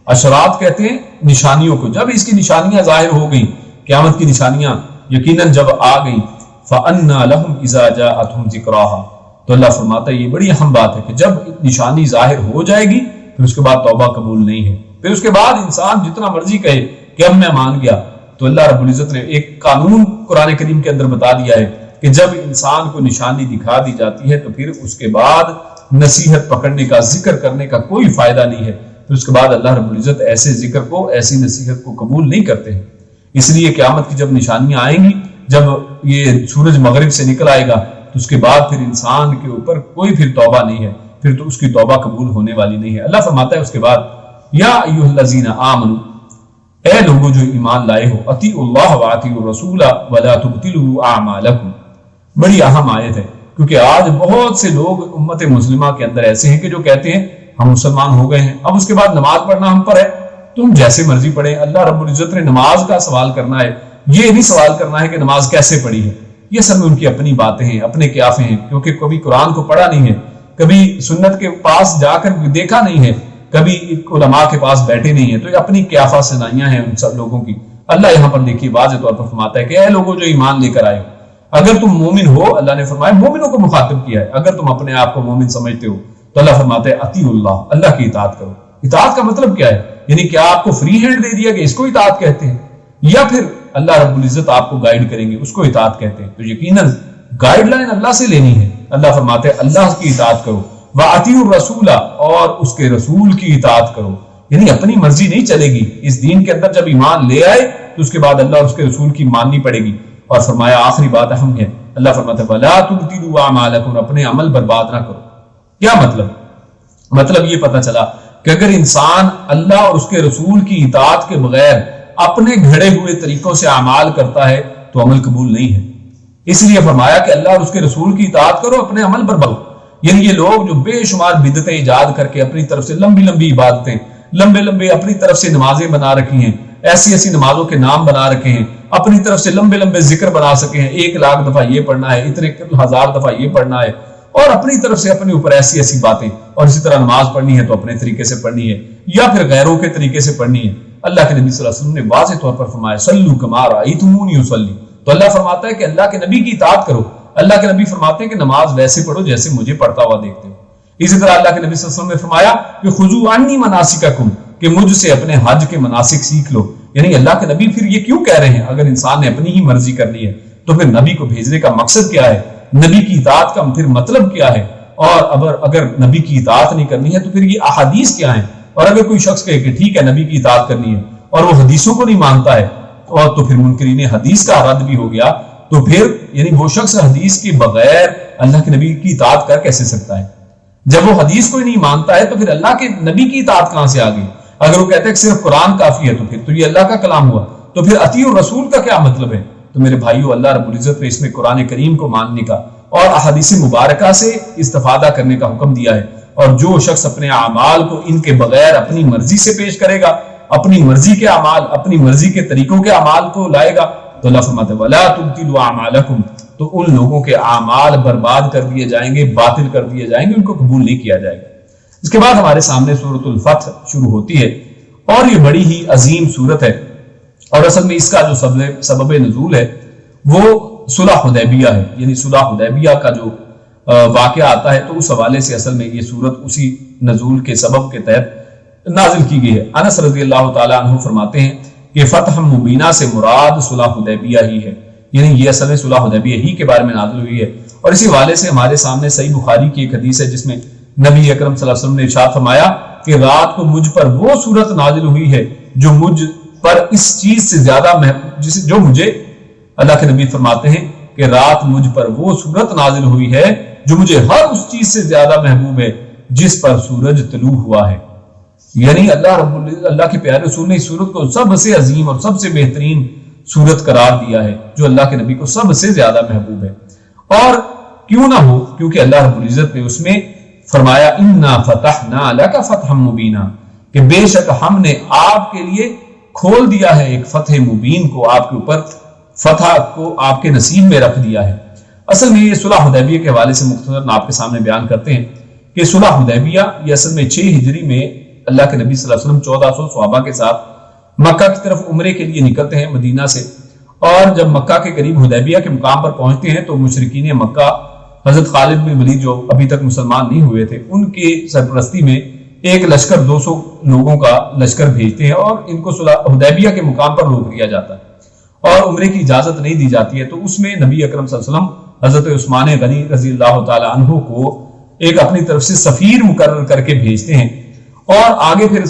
Speaker 2: اشرات کہتے ہیں نشانیوں کو، جب اس کی نشانیاں ظاہر ہو گئیں، قیامت کی نشانیاں یقیناً جب آ گئیں، فَأَنَّا لَهُمْ إِذَا جَاءَتْهُمْ ذِكْرَاهَا، تو اللہ فرماتا ہے یہ بڑی اہم بات ہے کہ جب نشانی ظاہر ہو جائے گی پھر اس کے بعد توبہ قبول نہیں ہے، پھر اس کے بعد انسان جتنا مرضی کہے کہ اب میں مان گیا، تو اللہ رب العزت نے ایک قانون قرآن کریم کے اندر بتا دیا ہے کہ جب انسان کو نشانی دکھا دی جاتی ہے تو پھر اس کے بعد نصیحت پکڑنے کا، ذکر کرنے کا کوئی فائدہ نہیں ہے، پھر اس کے بعد اللہ رب العزت ایسے ذکر کو، ایسی نصیحت کو قبول نہیں کرتے ہیں۔ اس لیے قیامت کی جب نشانیاں آئیں گی، جب یہ سورج مغرب سے نکل آئے گا تو اس کے بعد پھر انسان کے اوپر کوئی پھر توبہ نہیں ہے، پھر تو اس کی توبہ قبول ہونے والی نہیں ہے۔ اللہ فرماتا ہے اس کے بعد یا ایھا الذین آمنوا، اے لوگوں جو ایمان لائے ہو، اطیعوا اللہ واطیعوا الرسول ولا تبطلوا اعمالکم، بڑی اہم آیت ہے، کیونکہ آج بہت سے لوگ امت مسلمہ کے اندر ایسے ہیں کہ جو کہتے ہیں ہم مسلمان ہو گئے ہیں، اب اس کے بعد نماز پڑھنا ہم پر ہے، تم جیسے مرضی پڑھیں۔ اللہ رب العزت نے نماز کا سوال کرنا ہے، یہ نہیں سوال کرنا ہے کہ نماز کیسے پڑھی ہے، یہ سب ان کی اپنی باتیں ہیں، اپنے قیافے ہیں، کیونکہ کبھی قرآن کو پڑھا نہیں ہے، کبھی سنت کے پاس جا کر دیکھا نہیں ہے، کبھی علماء کے پاس بیٹھے نہیں ہیں، تو یہ اپنی قیافہ سنائیاں ہیں ان سب لوگوں کی۔ اللہ یہاں پر دیکھیے واضح طور پر فرماتا ہے کہ اے لوگوں جو ایمان لے کر آئے، اگر تم مومن ہو، اللہ نے فرمایا مومنوں کو مخاطب کیا ہے، اگر تم اپنے آپ کو مومن سمجھتے ہو تو اللہ فرماتے ہیں اطیعوا اللہ، اللہ کی اطاعت کرو۔ اطاعت کا مطلب کیا ہے؟ یعنی کہ آپ کو فری ہینڈ دے دیا کہ اس کو اطاعت کہتے ہیں، یا پھر اللہ رب العزت آپ کو گائیڈ کریں گے، اس کو اطاعت کہتے ہیں۔ تو یقیناً گائیڈ لائن اللہ سے لینی ہے۔ اللہ فرماتے ہیں اللہ کی اطاعت کرو، وَأَطِيعُوا الرَّسُولَ، اور اس کے رسول کی اطاعت کرو، یعنی اپنی مرضی نہیں چلے گی۔ اس دین کے اندر جب ایمان لے آئے تو اس کے بعد اللہ اور اس کے رسول کی ماننی پڑے گی۔ اور فرمایا آخری بات اہم ہے، اللہ فرماتا ہے وَلَا تُبْطِلُوا أَعْمَالَكُمْ، اپنے عمل برباد نہ کرو۔ کیا مطلب یہ پتہ چلا کہ اگر انسان اللہ اور اس کے رسول کی اطاعت کے بغیر اپنے گھڑے ہوئے طریقوں سے اعمال کرتا ہے تو عمل قبول نہیں ہے۔ اس لیے فرمایا کہ اللہ اور اس کے رسول کی اطاعت کرو، اپنے عمل برباد۔ یعنی یہ لوگ جو بے شمار بدعتیں ایجاد کر کے اپنی طرف سے لمبی عبادتیں، لمبے اپنی طرف سے نمازیں بنا رکھی ہیں، ایسی نمازوں کے نام بنا رکھے ہیں، اپنی طرف سے لمبے ذکر بنا سکے ہیں، 1,00,000 دفعہ یہ پڑھنا ہے، اتنے 1,000 دفعہ یہ پڑھنا ہے، اور اپنی طرف سے اپنے اوپر ایسی باتیں، اور اسی طرح نماز پڑھنی ہے تو اپنے طریقے سے پڑھنی ہے یا پھر غیروں کے طریقے سے پڑھنی ہے۔ اللہ کے نبی صلی اللہ علیہ وسلم نے واضح طور پر فرمایا صلو کما رأیتمونی اصلی، تو اللہ فرماتا ہے کہ اللہ کے نبی کی اطاعت کرو۔ اللہ کے نبی فرماتے ہیں کہ نماز ویسے پڑھو جیسے مجھے پڑھتا ہوا دیکھتے ہو۔ اسی طرح اللہ کے نبی صلی اللہ علیہ وسلم نے فرمایا کہ خذوا عنی مناسککم، کہ مجھ سے اپنے حج کے مناسک سیکھ لو۔ یعنی اللہ کے نبی پھر یہ کیوں کہہ رہے ہیں؟ اگر انسان نے اپنی ہی مرضی کرنی ہے تو پھر نبی کو بھیجنے کا مقصد کیا ہے؟ نبی کی اطاعت کا پھر مطلب کیا ہے؟ اور اگر نبی کی اطاعت نہیں کرنی ہے تو پھر یہ احادیث کیا ہیں؟ اور اگر کوئی شخص کہے کہ ٹھیک ہے نبی کی اطاعت کرنی ہے اور وہ حدیثوں کو نہیں مانتا ہے، اور تو پھر منکرین حدیث کا رد بھی ہو گیا، تو پھر یعنی وہ شخص حدیث کے بغیر اللہ کے نبی کی اطاعت کر کیسے سکتا ہے؟ جب وہ حدیث کو ہی نہیں مانتا ہے تو پھر اللہ کے نبی کی اطاعت کہاں سے آ گئی؟ اگر وہ کہتے ہیں کہ صرف قرآن کافی ہے تو پھر تو یہ اللہ کا کلام ہوا، تو پھر اطیعوا الرسول کا کیا مطلب ہے؟ تو میرے بھائیو، اللہ رب العزت نے اس میں قرآن کریم کو ماننے کا اور احادیث مبارکہ سے استفادہ کرنے کا حکم دیا ہے، اور جو شخص اپنے اعمال کو ان کے بغیر اپنی مرضی سے پیش کرے گا، اپنی مرضی کے اعمال، اپنی مرضی کے طریقوں کے اعمال کو لائے گا، تو اللہ فرماتے ہیں وَلَا تُبْطِلُوا أَعْمَالَكُمْ، تو ان لوگوں کے اعمال برباد کر دیے جائیں گے، باطل کر دیے جائیں گے، ان کو قبول نہیں کیا جائے گا۔ اس کے بعد ہمارے سامنے سورۃ الفتح شروع ہوتی ہے، اور یہ بڑی ہی عظیم سورت ہے، اور اصل میں اس کا جو سبب نزول ہے وہ صلح حدیبیہ ہے، یعنی صلح حدیبیہ کا جو واقعہ آتا ہے تو اس حوالے سے اصل میں یہ سورت اسی نزول کے سبب کے تحت نازل کی گئی ہے۔ انس رضی اللہ تعالیٰ عنہ فرماتے ہیں کہ فتح مبینہ سے مراد صلح حدیبیہ ہی ہے، یعنی یہ اصل میں صلح حدیبیہ ہی کے بارے میں نازل ہوئی ہے۔ اور اسی حوالے سے ہمارے سامنے صحیح بخاری کی ایک حدیث ہے جس میں نبی اکرم صلی اللہ علیہ وسلم نے ارشاد فرمایا کہ رات کو مجھ پر وہ سورت نازل ہوئی ہے جو مجھ پر اس چیز سے زیادہ جو مجھے، اللہ کے نبی فرماتے ہیں کہ رات مجھ پر وہ سورت نازل ہوئی ہے جو مجھے ہر اس چیز سے زیادہ محبوب ہے جس پر سورج طلوع ہوا ہے۔ یعنی اللہ کے پیارے رسول نے اس سورت کو سب سے عظیم اور سب سے بہترین سورت قرار دیا ہے جو اللہ کے نبی کو سب سے زیادہ محبوب ہے۔ اور کیوں نہ ہو، کیونکہ اللہ رب العزت نے اس میں فرمایا اِنَّا فَتَحْنَا لَكَ فَتْحًا مُبِينًا، کہ بے شک ہم نے آپ کے لیے کھول دیا ہے ایک فتح مبین کو، آپ کے اوپر فتح کو آپ کے نصیب میں رکھ دیا ہے۔ اصل میں یہ صلح حدیبیہ کے حوالے سے مختصراً آپ کے سامنے بیان کرتے ہیں کہ صلح حدیبیہ یہ اصل میں 6 ہجری میں اللہ کے نبی صلی اللہ علیہ وسلم 1400 صحابہ کے ساتھ مکہ کی طرف عمرے کے لیے نکلتے ہیں مدینہ سے، اور جب مکہ کے قریب حدیبیہ کے مقام پر پہنچتے ہیں تو مشرکین مکہ حضرت خالد بن ولید جو ابھی تک مسلمان نہیں ہوئے تھے ان کی سرپرستی میں ایک لشکر 200 لوگوں کا لشکر بھیجتے ہیں، اور ان کو صلح حدیبیہ کے مقام پر روک لیا جاتا ہے اور عمرے کی اجازت نہیں دی جاتی ہے۔ تو اس میں نبی اکرم صلی اللہ علیہ وسلم حضرت عثمان غنی رضی اللہ تعالی عنہ کو ایک اپنی طرف سے سفیر مقرر کر کے بھیجتے ہیں، اور آگے پھر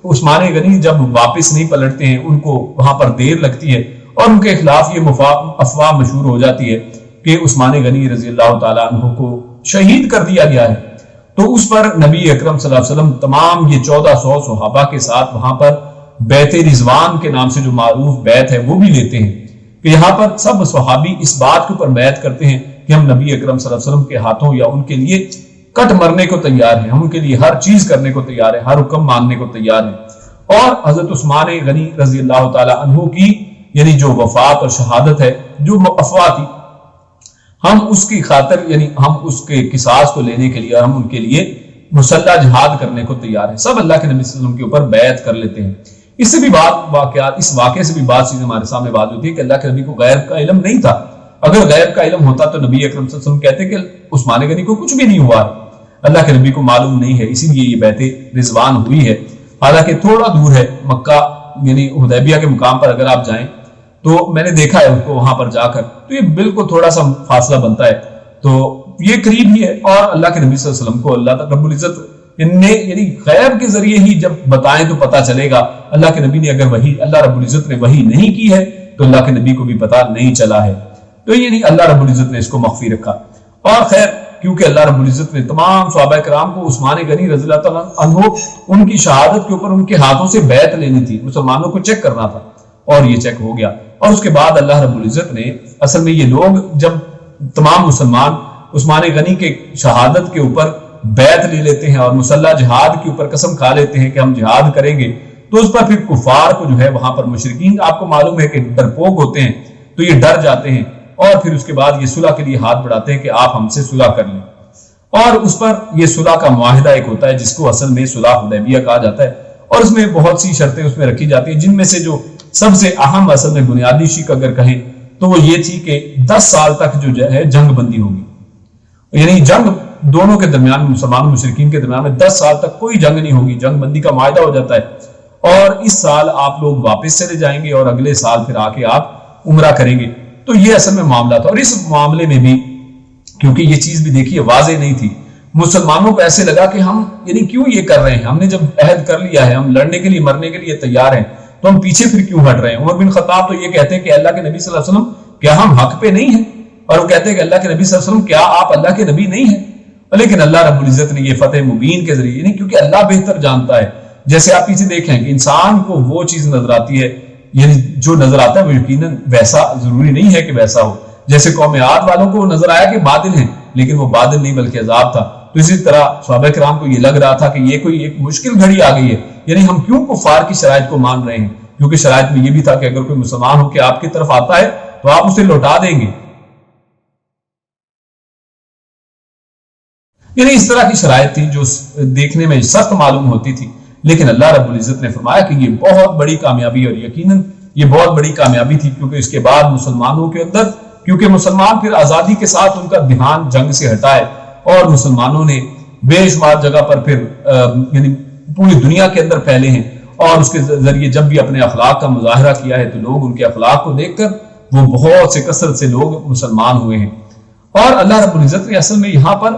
Speaker 2: عثمان غنی جب واپس نہیں پلٹتے ہیں ان کو وہاں پر دیر لگتی ہے، اور ان کے خلاف یہ افواہ مشہور ہو جاتی ہے کہ عثمان غنی رضی اللہ تعالیٰ عنہ کو شہید کر دیا گیا ہے۔ تو اس پر نبی اکرم صلی اللہ علیہ وسلم تمام یہ 1400 صحابہ کے ساتھ وہاں پر بیت رضوان کے نام سے جو معروف بیت ہے وہ بھی لیتے ہیں، کہ یہاں پر سب صحابی اس بات کے اوپر بیعت کرتے ہیں کہ ہم نبی اکرم صلی اللہ علیہ وسلم کے ہاتھوں یا ان کے لیے کٹ مرنے کو تیار ہیں، ہم ان کے لیے ہر چیز کرنے کو تیار ہیں، ہر حکم ماننے کو تیار ہیں۔ اور حضرت عثمان غنی رضی اللہ تعالی عنہ کی یعنی جو وفات اور شہادت ہے، جو افواہ تھی، ہم اس کی خاطر یعنی ہم اس کے قصاص کو لینے کے لیے ہم ان کے لیے مسلح جہاد کرنے کو تیار ہیں۔ سب اللہ کے نبی صلی اللہ علیہ وسلم کے اوپر بیعت کر لیتے ہیں۔ اس واقعے سے بھی بات چیز ہمارے سامنے بات ہوتی ہے کہ اللہ کے نبی کو غیب کا علم نہیں تھا۔ اگر غیب کا علم ہوتا تو نبی اکرم صلی اللہ علیہ وسلم کہتے کہ عثمان غنی کو کچھ بھی نہیں ہوا، اللہ کے نبی کو معلوم نہیں ہے، اسی لیے یہ بیعت رضوان ہوئی ہے۔ حالانکہ تھوڑا دور ہے مکہ، یعنی حدیبیہ کے مقام پر اگر آپ جائیں تو میں نے دیکھا ہے ان کو وہاں پر جا کر، تو یہ بالکل تھوڑا سا فاصلہ بنتا ہے، تو یہ قریب ہی ہے۔ اور اللہ کے نبی صلی اللہ علیہ وسلم کو اللہ رب العزت نے یعنی غیب کے ذریعے ہی جب بتائیں تو پتہ چلے گا۔ اللہ کے نبی نے اگر وحی، اللہ رب العزت نے وحی نہیں کی ہے تو اللہ کے نبی کو بھی پتہ نہیں چلا ہے، تو یعنی اللہ رب العزت نے اس کو مخفی رکھا۔ اور خیر، کیونکہ اللہ رب العزت نے تمام صحابہ کرام کو عثمان غنی رضی اللہ تعالیٰ عنہ ان کی شہادت کے اوپر ان کے ہاتھوں سے بیعت لینی تھی، مسلمانوں کو چیک کرنا تھا، اور یہ چیک ہو گیا۔ اور اس کے بعد اللہ رب العزت نے اصل میں یہ لوگ جب تمام مسلمان عثمان غنی کے شہادت کے اوپر بیعت لے لیتے ہیں اور مسلح جہاد کے اوپر قسم کھا لیتے ہیں کہ ہم جہاد کریں گے، تو اس پر پھر کفار کو جو ہے وہاں پر مشرکین آپ کو معلوم ہے کہ ڈرپوک ہوتے ہیں، تو یہ ڈر جاتے ہیں اور پھر اس کے بعد یہ صلح کے لیے ہاتھ بڑھاتے ہیں کہ آپ ہم سے صلح کر لیں۔ اور اس پر یہ صلح کا معاہدہ ایک ہوتا ہے جس کو اصل میں صلح حدیبیہ کہا جاتا ہے، اور اس میں بہت سی شرطیں اس میں رکھی جاتی ہیں، جن میں سے جو سب سے اہم اصل میں بنیادی شک اگر کہیں تو وہ یہ تھی کہ 10 سال تک جو ہے جنگ بندی ہوگی، یعنی جنگ دونوں کے درمیان، مسلمان و مشرکین کے درمیان میں 10 سال تک کوئی جنگ نہیں ہوگی، جنگ بندی کا معاہدہ ہو جاتا ہے، اور اس سال آپ لوگ واپس چلے جائیں گے اور اگلے سال پھر آ کے آپ عمرہ کریں گے۔ تو یہ اصل میں معاملہ تھا، اور اس معاملے میں بھی کیونکہ یہ چیز بھی دیکھیے واضح نہیں تھی، مسلمانوں کو ایسے لگا کہ ہم یعنی کیوں یہ کر رہے ہیں، ہم نے جب عہد کر لیا ہے، ہم لڑنے کے لیے مرنے کے لیے تیار ہیں، تو ہم پیچھے پھر کیوں ہٹ رہے ہیں۔ عمر بن خطاب تو یہ کہتے ہیں کہ اللہ کے نبی صلی اللہ علیہ وسلم کیا ہم حق پہ نہیں ہیں، اور وہ کہتے ہیں کہ اللہ کے نبی صلی اللہ علیہ وسلم کیا آپ اللہ کے نبی نہیں ہیں، لیکن اللہ رب العزت نے یہ فتح مبین کے ذریعے، یعنی کیونکہ اللہ بہتر جانتا ہے، جیسے آپ پیچھے دیکھیں کہ انسان کو وہ چیز نظر آتی ہے، یعنی جو نظر آتا ہے وہ یقیناً ویسا ضروری نہیں ہے کہ ویسا ہو، جیسے قوم عاد والوں کو نظر آیا کہ بادل ہیں، لیکن وہ بادل نہیں بلکہ عذاب تھا، تو اسی طرح صحابہ کرام کو یہ لگ رہا تھا کہ یہ کوئی ایک مشکل گھڑی آ گئی ہے، یعنی ہم کیوں کفار کی شرائط کو مان رہے ہیں، کیونکہ شرائط میں یہ بھی تھا کہ اگر کوئی مسلمان ہو کے آپ کی طرف آتا ہے تو آپ اسے لوٹا دیں گے، یعنی اس طرح کی شرائط تھی جو دیکھنے میں سخت معلوم ہوتی تھی، لیکن اللہ رب العزت نے فرمایا کہ یہ بہت بڑی کامیابی، اور یقیناً یہ بہت بڑی کامیابی تھی، کیونکہ اس کے بعد مسلمانوں کے اندر، کیونکہ مسلمان پھر آزادی کے ساتھ ان کا دھیان جنگ سے ہٹا ہے، اور مسلمانوں نے بے شمار جگہ پر پھر یعنی پوری دنیا کے اندر پھیلے ہیں، اور اس کے ذریعے جب بھی اپنے اخلاق کا مظاہرہ کیا ہے تو لوگ ان کے اخلاق کو دیکھ کر وہ بہت سے کثرت سے لوگ مسلمان ہوئے ہیں۔ اور اللہ رب العزت نے اصل میں یہاں پر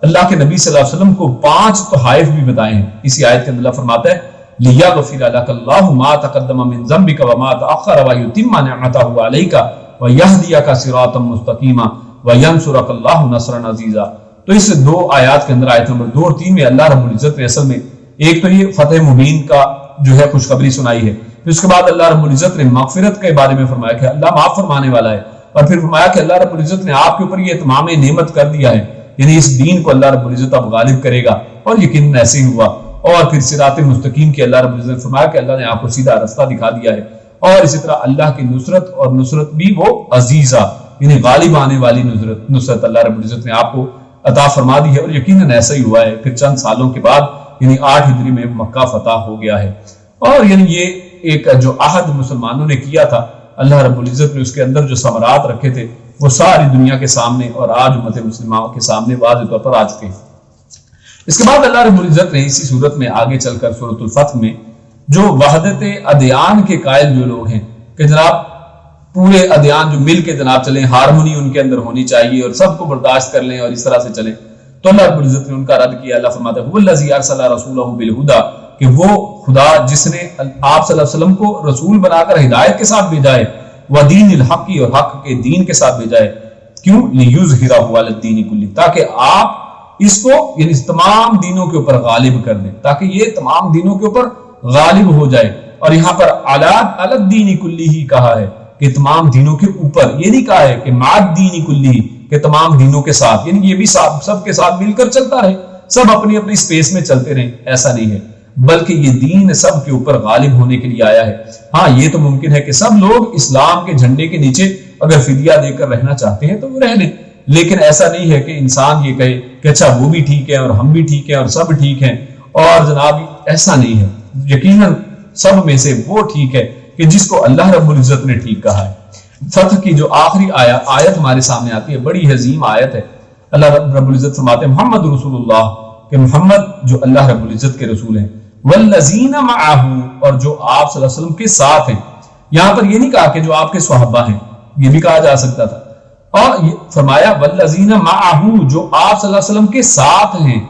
Speaker 2: اللہ کے نبی صلی اللہ علیہ وسلم کو 5 تحائف بھی بتائے ہیں۔ اسی آیت کے اندر اللہ فرماتا ہے لِيَغْفِرَ لَكَ اللَّهُ مَا تَقَدَّمَ مِن ذَنبِكَ وَمَا تَأَخَّرَ وَيُتِمَّ نِعْمَتَهُ عَلَيْكَ وَيَهْدِيَكَ صِرَاطًا مُسْتَقِيمًا وَيَنصُرَكَ اللَّهُ نَصْرًا عَزِيزًا۔ تو اس 2 آیات کے اندر، آیت نمبر 2 اور 3 میں اللہ رب العزت نے اصل میں ایک تو یہ فتح مبین کا جو ہے خوشخبری سنائی ہے، پھر اس کے بعد اللہ رب العزت نے مغفرت کے بارے میں فرمایا کہ اللہ معاف فرمانے والا ہے، اور پھر فرمایا کہ اللہ رب العزت نے آپ کے اوپر یہ تمام نعمت کر دیا ہے، یعنی اس دین کو اللہ رب العزت اب غالب کرے گا، اور یقیناً ایسے ہی ہوا۔ اور پھر صراط مستقیم کے اللہ رب العزت نے فرمایا کہ اللہ نے آپ کو سیدھا رستہ دکھا دیا ہے، اور اسی طرح اللہ کی نصرت، اور نصرت بھی وہ عزیزہ یعنی غالب آنے والی نصرت اللہ رب العزت نے آپ کو عطا فرما دی ہے، اور یقیناً ایسا ہی ہوا ہے۔ پھر چند سالوں کے بعد یعنی 8 ہجری میں مکہ فتح ہو گیا ہے، اور یعنی یہ ایک جو عہد مسلمانوں نے کیا تھا، اللہ رب العزت نے اس کے اندر جو ثمرات رکھے تھے وہ ساری دنیا کے سامنے اور آج امت مسلمہ کے سامنے واضح طور پر آ چکے ہیں۔ اس کے بعد اللہ رب العزت نے اسی صورت میں آگے چل کر سورۃ الفتح میں جو وحدت ادیان کے قائل جو لوگ ہیں کہ جناب پورے ادیان جو مل کے جناب چلیں، ہارمونی ان کے اندر ہونی چاہیے اور سب کو برداشت کر لیں اور اس طرح سے چلیں، تو اللہ رب العزت نے ان کا رد کیا۔ اللہ فرماتا ہے هو الذی ارسل رسولہ بالہدی، کہ وہ خدا جس نے آپ صلی اللہ علیہ وسلم کو رسول بنا کر ہدایت کے ساتھ بھیجا ہے، ودین الحق، اور حق کے دین کے ساتھ بھیجا ہے، کیوں لیظہرہ علی الدین کلہ، تاکہ آپ اس کو یعنی تمام دینوں کے اوپر غالب کر دیں، تاکہ یہ تمام دینوں کے اوپر غالب ہو جائے۔ اور یہاں پر علی الدین کلہ ہی کہا ہے کہ تمام دینوں کے اوپر، یہ نہیں کہا ہے کہ مع الدین کلہ کہ تمام دینوں کے ساتھ، یعنی یہ بھی سب کے ساتھ مل کر چلتا رہے، سب اپنی اپنی سپیس میں چلتے رہیں، ایسا نہیں ہے، بلکہ یہ دین سب کے اوپر غالب ہونے کے لیے آیا ہے۔ ہاں یہ تو ممکن ہے کہ سب لوگ اسلام کے جھنڈے کے نیچے اگر فدیہ دے کر رہنا چاہتے ہیں تو وہ رہ لیں، لیکن ایسا نہیں ہے کہ انسان یہ کہے کہ اچھا وہ بھی ٹھیک ہے اور ہم بھی ٹھیک ہیں اور سب ٹھیک ہیں، اور جناب ایسا نہیں ہے۔ یقیناً سب میں سے وہ ٹھیک ہے کہ جس کو اللہ رب العزت نے ٹھیک کہا ہے۔ فتح کی جو آخری آیت ہمارے سامنے آتی ہے، بڑی عظیم آیت ہے۔ اللہ رب العزت فرماتے ہیں محمد رسول اللہ، کہ محمد جو اللہ رب العزت کے رسول ہیں، والذین معہ، اور جو آپ صلی اللہ علیہ وسلم کے ساتھ ہیں۔ یہاں پر یہ نہیں کہا کہ جو آپ کے صحابہ ہیں، یہ بھی کہا جا سکتا تھا، اور یہ فرمایا والذین معہ، جو آپ صلی اللہ علیہ وسلم کے ساتھ ہیں،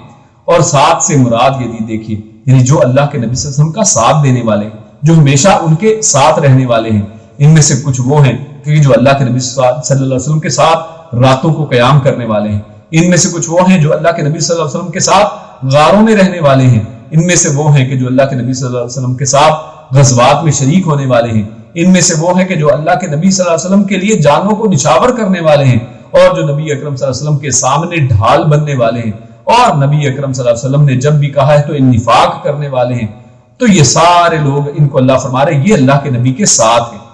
Speaker 2: اور ساتھ سے مراد یہ دیکھیے، یعنی جو اللہ کے نبی صلی اللہ علیہ وسلم کا ساتھ دینے والے ہیں، جو ہمیشہ ان کے ساتھ رہنے والے ہیں۔ ان میں سے کچھ وہ ہیں کہ جو اللہ کے نبی صلی اللہ علیہ وسلم کے ساتھ راتوں کو قیام کرنے والے ہیں۔ ان میں سے کچھ وہ ہیں جو اللہ کے نبی صلی اللہ علیہ وسلم کے ساتھ غاروں میں رہنے والے ہیں۔ ان میں سے وہ ہیں کہ جو اللہ کے نبی صلی اللہ علیہ وسلم کے ساتھ غزوات میں شریک ہونے والے ہیں۔ ان میں سے وہ ہیں کہ جو اللہ کے نبی صلی اللہ علیہ وسلم کے لیے جانوں کو نچھاور کرنے والے ہیں، اور جو نبی اکرم صلی اللہ علیہ وسلم کے سامنے ڈھال بننے والے ہیں، اور نبی اکرم صلی اللہ علیہ وسلم نے جب بھی کہا ہے تو انفاق کرنے والے ہیں۔ تو یہ سارے لوگ، ان کو اللہ فرما رہے یہ اللہ کے نبی کے ساتھ ہیں۔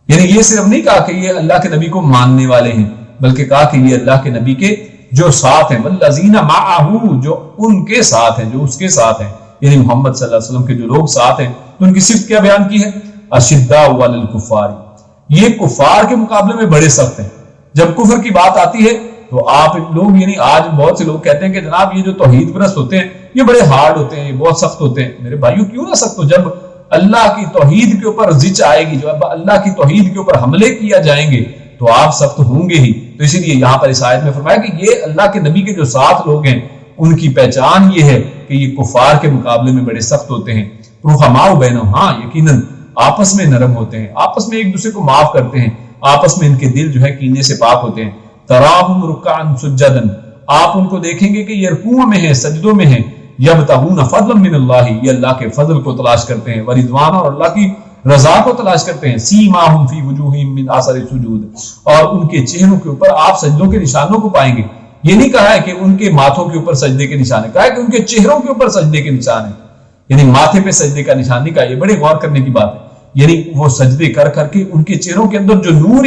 Speaker 2: یعنی یہ صرف نہیں کہا کہ یہ اللہ کے نبی کو ماننے والے ہیں، بلکہ کہا کہ یہ اللہ کے نبی کے جو ساتھ ہیں، والذین معہ، جو ان کے ساتھ ہیں، جو اس کے ساتھ ہیں، یعنی محمد صلی اللہ علیہ وسلم کے جو لوگ ساتھ ہیں، تو ان کی صفت کیا بیان کی ہے؟ اشداء علی الکفار، یہ کفار کے مقابلے میں بڑے سخت ہیں۔ جب کفر کی بات آتی ہے تو آپ لوگ، یعنی آج بہت سے لوگ کہتے ہیں کہ جناب یہ جو توحید پرست ہوتے ہیں یہ بڑے ہارڈ ہوتے ہیں، یہ بہت سخت ہوتے ہیں۔ میرے بھائیوں کیوں نہ سخت ہو؟ جب اللہ کی توحید کے اوپر زچ آئے گی، جب اللہ کی توحید کے اوپر حملے کیا جائیں گے تو آپ سخت ہوں گے ہی۔ تو اسی لیے یہاں پر اس آیت میں فرمایا کہ یہ اللہ کے نبی کے جو ساتھ لوگ ہیں ان کی پہچان یہ ہے کہ یہ کفار کے مقابلے میں بڑے سخت ہوتے ہیں۔ رحماء بینہم، ہاں یقیناً آپس میں نرم ہوتے ہیں، آپس میں ایک دوسرے کو معاف کرتے ہیں، آپس میں ان کے دل جو ہے کینے سے پاک ہوتے ہیں۔ تراہم رکعا سجدا، آپ ان کو دیکھیں گے کہ یہ رکوع میں ہیں، سجدوں میں ہیں۔ یبتغون فضلا من اللہ، یہ اللہ کے فضل کو تلاش کرتے ہیں، ورضوان، اور اللہ کی رضا کو تلاش کرتے ہیں۔ سیماہم فی وجوہہم من اثر السجود، اور ان کے چہروں کے اوپر آپ سجدوں کے نشانوں کو پائیں گے۔ یہ نہیں کہا ہے کہ ان کے ماتھوں کے اوپر سجدے کے نشان ہے، کہا ہے کہ ان کے چہروں کے اوپر سجدے کے نشان ہیں، یعنی ماتھے پہ سجدے کا نشان نہیں کہا۔ یہ بڑے غور کرنے کی بات ہے، یعنی وہ سجدے کر کر کے ان کے چہروں کے اندر جو نور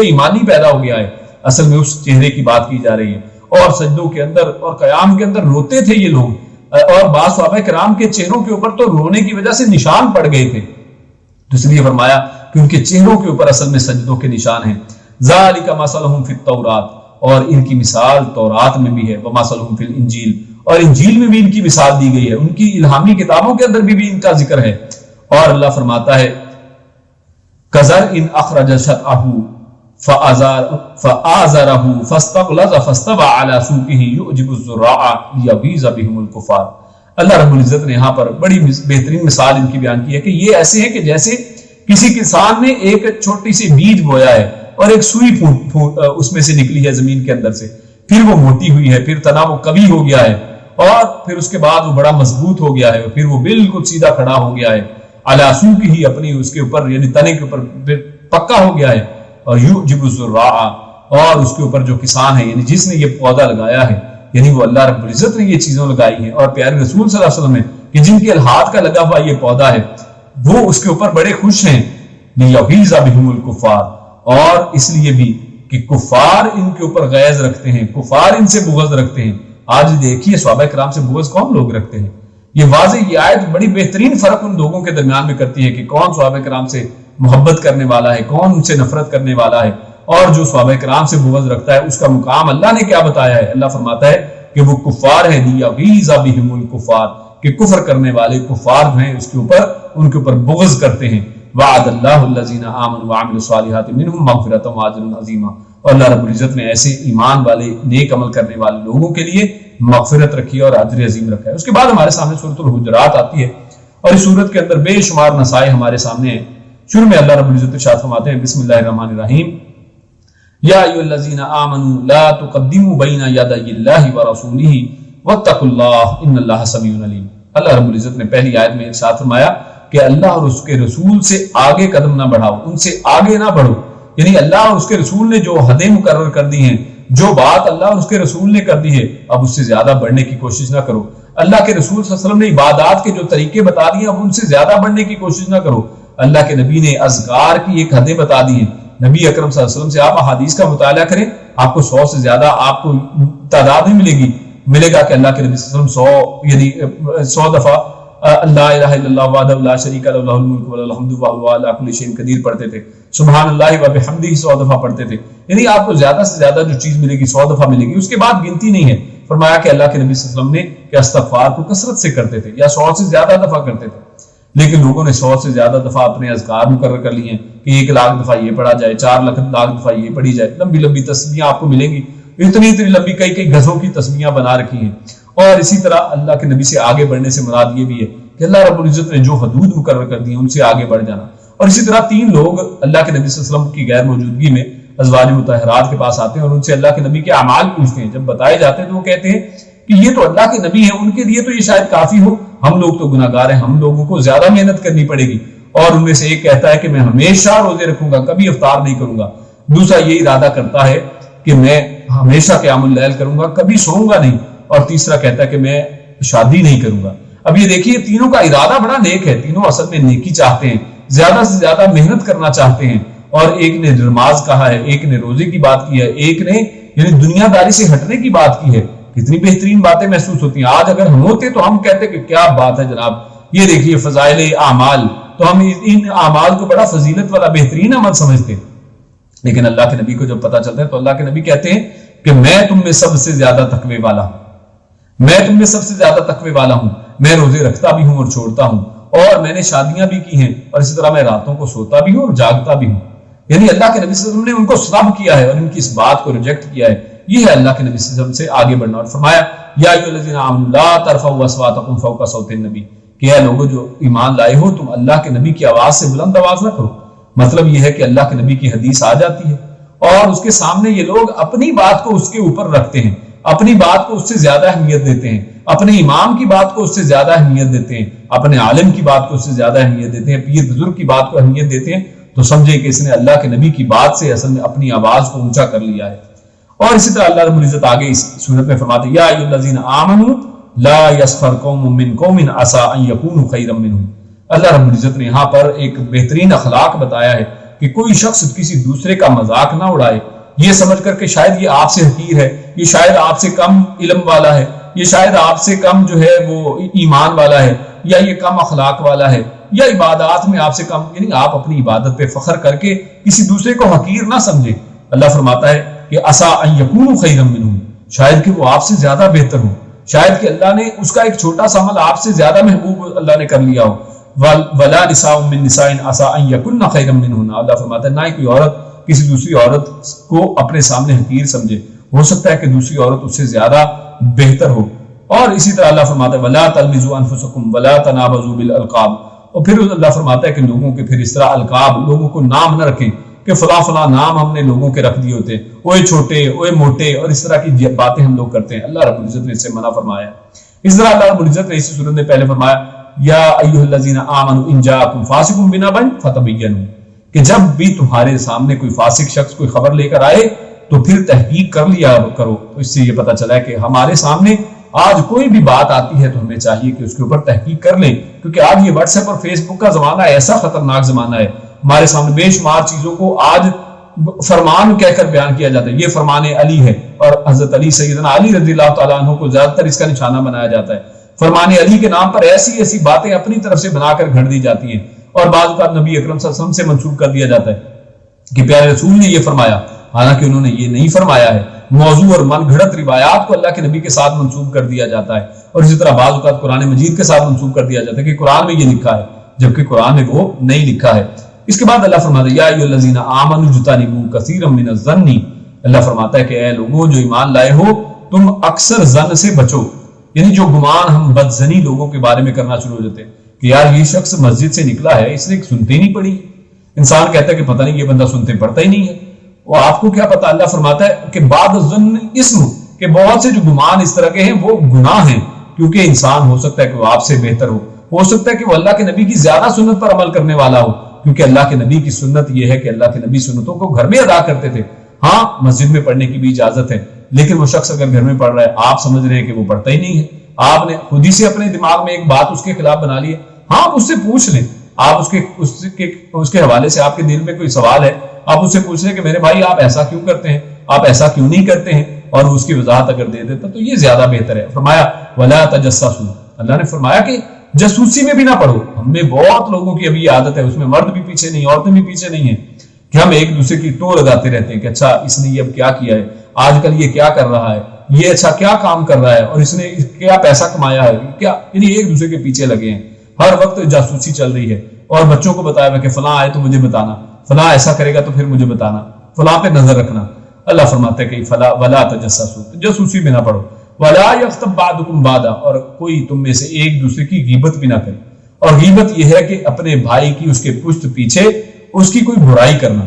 Speaker 2: ایمانی پیدا ہو گیا ہے، اصل میں اس چہرے کی بات کی جا رہی ہے۔ اور سجدوں کے اندر اور قیام کے اندر روتے تھے یہ لوگ، اور بعض صحابہ کرام کے چہروں کے اوپر تو رونے کی وجہ سے نشان پڑ گئے تھے، تو اس لیے فرمایا کہ ان کے چہروں کے اوپر اصل میں سجدوں کے نشان ہیں۔ ذالک مثلہم فی التوراۃ، اور ان کی مثال تورات میں بھی ہے، ومثلہم فی الانجیل، اور انجیل میں بھی ان کی مثال دی گئی ہے، ان کی الہامی کتابوں کے اندر بھی ان کا ذکر ہے۔ اور اللہ فرماتا ہے کزرع اخرج شطأہ فآزرہ فاستغلظ فاستوى علی سوقہ یعجب الزراع لیغیظ بہم الکفار۔ اللہ رب العزت نے یہاں پر بڑی بہترین مثال ان کی بیان کی ہے کہ یہ ایسے ہیں کہ جیسے کسی کسان نے ایک چھوٹی سی بیج بویا ہے اور ایک سوئی اس میں سے نکلی ہے زمین کے اندر سے، پھر وہ موٹی ہوئی ہے، پھر تنا وہ قوی ہو گیا ہے، اور پھر اس کے بعد وہ بڑا مضبوط ہو گیا ہے، پھر وہ بالکل سیدھا کھڑا ہو گیا ہے، علی سوقہ، اپنی اس کے اوپر یعنی تنے کے اوپر پکا ہو گیا ہے، اور یعجب الزراع، اور اس کے اوپر جو کسان ہے یعنی جس نے یہ پودا لگایا ہے، یعنی وہ اللہ رب العزت نے یہ چیزیں لگائی ہیں، اور پیارے رسول صلی اللہ علیہ وسلم نے کہ جن کے ہاتھ کا لگا ہوا یہ پودا ہے وہ اس کے اوپر بڑے خوش ہیں، لیغیظ بہم الکفار، اور اس لیے بھی کہ کفار ان کے اوپر غیظ رکھتے ہیں، کفار ان سے بغض رکھتے ہیں۔ آج دیکھیے صحابہ کرام سے بغض کون لوگ رکھتے ہیں؟ یہ واضح یہ آیت بڑی بہترین فرق ان لوگوں کے درمیان میں کرتی ہے کہ کون صحابہ کرام سے محبت کرنے والا ہے، کون ان سے نفرت کرنے والا ہے، اور جو صحابہ کرام سے بغض رکھتا ہے اس کا مقام اللہ نے کیا بتایا ہے؟ اللہ فرماتا ہے کہ وہ کفار ہیں، لیغیظ بہم الکفار، کہ کفر کرنے والے کفار ہیں اس کے اوپر، ان کے اوپر بغض کرتے ہیں۔ وعد اللہ الذین آمنوا وعملوا الصالحات منہم مغفرۃ واجرا عظیما، اور اللہ رب العزت نے ایسے ایمان والے نیک عمل کرنے والے لوگوں کے لیے مغفرت رکھی ہے اور اجر عظیم رکھا ہے۔ اس کے بعد ہمارے سامنے سورۃ الحجرات آتی ہے، اور اس سورت کے اندر بے شمار نصائح ہمارے سامنے ہیں۔ شروع میں اللہ رب العزت ارشاد فرماتے ہیں بسم اللہ الرحمن الرحیم، یا ایھا الذین آمنوا لا تقدموا بین یدی اللہ ورسولہ واتقوا اللہ ان اللہ سمیع علیم۔ اللہ رب العزت نے پہلی آیت میں ارشاد فرمایا کہ اللہ اور اس کے رسول سے آگے قدم نہ بڑھاؤ، ان سے آگے نہ بڑھو، یعنی اللہ اور اس کے رسول نے جو حدیں مقرر کر دی ہیں، جو بات اللہ اور اس کے رسول نے کر دی ہے، اب اس سے زیادہ بڑھنے کی کوشش نہ کرو۔ اللہ کے رسول صلی اللہ علیہ وسلم نے عبادات کے جو طریقے بتا دیے، اب ان سے زیادہ بڑھنے کی کوشش نہ کرو۔ اللہ کے نبی نے اذکار کی ایک حدیں بتا دی ہیں، نبی اکرم صلی اللہ علیہ وسلم سے آپ احادیث کا مطالعہ کریں، آپ کو 100 سے زیادہ آپ کو تعداد نہیں ملے گا کہ اللہ کے نبی صلی اللہ علیہ وسلم 100 دفعہ لا الہ الا اللہ وحدہ لا شریک لہ لہ الملک ولہ الحمد وہو علی کل شیء قدیر پڑھتے تھے، سبحان اللہ و بحمدہ 100 دفعہ پڑھتے تھے. یعنی آپ کو زیادہ سے زیادہ جو چیز ملے گی 100 دفعہ ملے گی, اس کے بعد گنتی نہیں ہے. فرمایا کہ اللہ کے نبی صلی اللہ علیہ وسلم نے کہ استغفار کو کثرت سے کرتے تھے یا 100 سے زیادہ دفعہ کرتے تھے. لیکن لوگوں نے 100 سے زیادہ دفعہ اپنے اذکار مقرر کر لیے ہیں کہ 1 لاکھ دفعہ یہ پڑھا جائے, 4 لاکھ دفعہ یہ پڑھی جائے. لمبی لمبی تسبیحاں آپ کو ملیں گی, اتنی لمبی کئی گزوں کی تسبیحاں بنا رکھی ہیں. اور اسی طرح اللہ کے نبی سے آگے بڑھنے سے مراد یہ بھی ہے کہ اللہ رب العزت نے جو حدود مقرر کر دی ہیں ان سے آگے بڑھ جانا. اور اسی طرح 3 لوگ اللہ کے نبی صلی اللہ علیہ وسلم کی غیر موجودگی میں ازواج مطہرات کے پاس آتے ہیں اور ان سے اللہ کے نبی کے اعمال پوچھتے ہیں. جب بتائے جاتے ہیں تو وہ کہتے ہیں کہ یہ تو اللہ کے نبی ہیں, ان کے لیے تو یہ شاید کافی ہو, ہم لوگ تو گناہ گار ہیں, ہم لوگوں کو زیادہ محنت کرنی پڑے گی. اور ان میں سے ایک کہتا ہے کہ میں ہمیشہ روزے رکھوں گا, کبھی افطار نہیں کروں گا. دوسرا یہ ارادہ کرتا ہے کہ میں ہمیشہ قیام اللیل کروں گا, کبھی سوؤں گا نہیں. اور تیسرا کہتا ہے کہ میں شادی نہیں کروں گا. اب یہ دیکھیے تینوں کا ارادہ بڑا نیک ہے, تینوں اصل میں نیکی چاہتے ہیں, زیادہ سے زیادہ محنت کرنا چاہتے ہیں. اور ایک نے نماز کہا ہے, ایک نے روزے کی بات کی ہے, ایک نے یعنی دنیا داری سے ہٹنے کی بات کی ہے. کتنی بہترین باتیں محسوس ہوتی ہیں. آج اگر ہم ہوتے تو ہم کہتے کہ کیا بات ہے جناب, یہ دیکھیے فضائل اعمال, تو ہم ان اعمال کو بڑا فضیلت والا بہترین عمل سمجھتے ہیں. لیکن اللہ کے نبی کو جب پتا چلتا ہے تو اللہ کے نبی کہتے ہیں کہ میں تم میں سب سے زیادہ تقوی والا ہوں, میں تم میں سب سے زیادہ تقوی والا ہوں. میں روزے رکھتا بھی ہوں اور چھوڑتا ہوں, اور میں نے شادیاں بھی کی ہیں, اور اسی طرح میں راتوں کو سوتا بھی ہوں اور جاگتا بھی ہوں. یعنی اللہ کے نبی صلی اللہ علیہ وسلم نے ان کو سلب کیا ہے اور ان کی اس بات کو ریجیکٹ کیا ہے. یہ ہے اللہ کے نبی صلی اللہ علیہ وسلم سے آگے بڑھنا. اور فرمایا یا ایھا الذین آمنوا لا ترفعوا اصواتکم فوق صوت النبی, کہ اے لوگوں جو ایمان لائے ہو تم اللہ کے نبی کی آواز سے بلند آواز نہ کرو. مطلب یہ ہے کہ اللہ کے نبی کی حدیث آ جاتی ہے اور اس کے سامنے یہ لوگ اپنی بات کو اس کے اوپر رکھتے ہیں, اپنی بات کو اس سے زیادہ اہمیت دیتے ہیں, اپنے امام کی بات کو اس سے زیادہ اہمیت دیتے ہیں, اپنے عالم کی بات کو اس سے زیادہ اہمیت دیتے ہیں, پیر بزرگ کی بات کو اہمیت دیتے ہیں. تو سمجھے کہ اس نے اللہ کے نبی کی بات سے اصل میں اپنی آواز کو اونچا کر لیا ہے. اور اسی طرح اللہ رب العزت آگے اس سورت میں فرماتے ہیں یا ایھا الذین آمنوا لا یسخر قوم من قوم عسى ان یکونوا خیرا منهم. اللہ رب العزت نے یہاں پر ایک بہترین اخلاق بتایا ہے کہ کوئی شخص کسی دوسرے کا مذاق نہ اڑائے یہ سمجھ کر کہ شاید یہ آپ سے حقیر ہے, یہ شاید آپ سے کم علم والا ہے, یہ شاید آپ سے کم جو ہے وہ ایمان والا ہے, یا یہ کم اخلاق والا ہے, یا عبادات میں آپ سے کم. یعنی آپ اپنی عبادت پہ فخر کر کے کسی دوسرے کو حقیر نہ سمجھے. اللہ فرماتا ہے کہ عسى ان یکونوا خیرا منهم, شاید کہ وہ آپ سے زیادہ بہتر ہو, شاید کہ اللہ نے اس کا ایک چھوٹا سا عمل آپ سے زیادہ محبوب اللہ نے کر لیا ہو. ولا نساء من نساء عسى ان یکن خیرا منهن. اللہ فرماتا ہے نہ کوئی عورت کسی دوسری عورت کو اپنے سامنے حقیر سمجھے, ہو سکتا ہے کہ دوسری عورت اس سے زیادہ بہتر ہو. اور اسی طرح اللہ فرماتا ہے ولا تلمزوا انفسکم ولا تنابزوا بالالقاب. اور پھر اللہ فرماتا ہے کہ لوگوں کے پھر اس طرح القاب, لوگوں کو نام نہ رکھیں کہ فلاں فلاں نام ہم نے لوگوں کے رکھ دیے ہوتے ہیں, اوے چھوٹے اوے موٹے, اور اس طرح کی باتیں ہم لوگ کرتے ہیں. اللہ رب العزت نے اس سے منع فرمایا. اس طرح اللہ رب العزت نے اسی سورت میں پہلے فرمایا یا ایھا الذین آمنوا ان جاءکم فاسق بنبأ فتبینوا, کہ جب بھی تمہارے سامنے کوئی فاسق شخص کوئی خبر لے کر آئے تو پھر تحقیق کر لیا کرو. تو اس سے یہ پتہ چلا ہے کہ ہمارے سامنے آج کوئی بھی بات آتی ہے تو ہمیں چاہیے کہ اس کے اوپر تحقیق کر لیں, کیونکہ آج یہ واٹس ایپ اور فیس بک کا زمانہ ایسا خطرناک زمانہ ہے. ہمارے سامنے بے شمار چیزوں کو آج فرمان کہہ کر بیان کیا جاتا ہے. یہ فرمان علی ہے, اور حضرت علی سیدنا علی رضی اللہ تعالیٰ عنہ کو زیادہ تر اس کا نشانہ بنایا جاتا ہے. فرمان علی کے نام پر ایسی ایسی باتیں اپنی طرف سے بنا کر گھڑ دی جاتی ہیں, اور بعض اوقات نبی اکرم صلی اللہ علیہ وسلم سے منسوب کر دیا جاتا ہے کہ پیارے رسول نے یہ فرمایا, حالانکہ انہوں نے یہ نہیں فرمایا ہے. موضوع اور من گھڑت روایات کو اللہ کے نبی کے ساتھ منسوب کر دیا جاتا ہے, اور اسی طرح بعض اوقات قرآن مجید کے ساتھ منسوب کر دیا جاتا ہے کہ قرآن میں یہ لکھا ہے, جبکہ قرآن میں وہ نہیں لکھا ہے. اس کے بعد اللہ فرماتا ہے یا ایھا الذین آمنوا اجتنبوا کثیرا من الظن. اللہ فرماتا ہے کہ اے لوگوں جو ایمان لائے ہو تم اکثر ظن سے بچو, یعنی جو گمان ہم بدظنی لوگوں کے بارے میں کرنا شروع ہو جاتے ہیں کہ یار یہ شخص مسجد سے نکلا ہے, اس نے سنتے نہیں پڑھی. انسان کہتا ہے کہ پتہ نہیں یہ بندہ سنتے پڑھتا ہی نہیں ہے. وہ آپ کو کیا پتا, اللہ فرماتا ہے کہ بعد الظن اسم, کہ بہت سے جو گمان اس طرح کے ہیں وہ گناہ ہیں, کیونکہ انسان ہو سکتا ہے کہ وہ آپ سے بہتر ہو سکتا ہے کہ وہ اللہ کے نبی کی زیادہ سنت پر عمل کرنے والا ہو, کیونکہ اللہ کے نبی کی سنت یہ ہے کہ اللہ کے نبی سنتوں کو گھر میں ادا کرتے تھے. ہاں مسجد میں پڑھنے کی بھی اجازت ہے, لیکن وہ شخص اگر گھر میں پڑھ رہا ہے, آپ سمجھ رہے ہیں کہ وہ پڑھتا ہی نہیں ہے, آپ نے خود ہی سے اپنے دماغ میں ایک بات اس کے خلاف بنا لی ہے, ہاں آپ اس سے پوچھ لیں, آپ اس کے حوالے سے آپ کے دل میں کوئی سوال ہے, آپ اس سے پوچھ لیں کہ میرے بھائی آپ ایسا کیوں کرتے ہیں, آپ ایسا کیوں نہیں کرتے ہیں, اور اس کی وضاحت اگر دے دیتا تو یہ زیادہ بہتر ہے. فرمایا ولا تجسسوا, اللہ نے فرمایا کہ جاسوسی میں بھی نہ پڑھو. ہم میں بہت لوگوں کی ابھی عادت ہے, اس میں مرد بھی پیچھے نہیں, عورتیں بھی پیچھے نہیں ہیں, کہ ہم ایک دوسرے کی ٹو لگاتے رہتے ہیں کہ اچھا اس نے یہ اب کیا کیا ہے، آج کل یہ کیا کر رہا ہے، یہ اچھا کیا کام کر رہا ہے، اور اس نے کیا پیسہ کمایا ہے کیا، یعنی ایک دوسرے کے پیچھے لگے ہیں، ہر وقت جاسوسی چل رہی ہے، اور بچوں کو بتایا ہوا کہ فلاں آئے تو مجھے بتانا، فلاں ایسا کرے گا تو پھر مجھے بتانا، فلاں پہ نظر رکھنا۔ اللہ فرماتا ہے کہ فلا ولا تجسسوا، جاسوسی میں نہ پڑو، ولا یغتب بعضکم بعضا، اور کوئی تم میں سے ایک دوسرے کی غیبت بھی نہ کرے۔ اور غیبت یہ ہے کہ اپنے بھائی کی اس کے پشت پیچھے اس کی کوئی برائی کرنا۔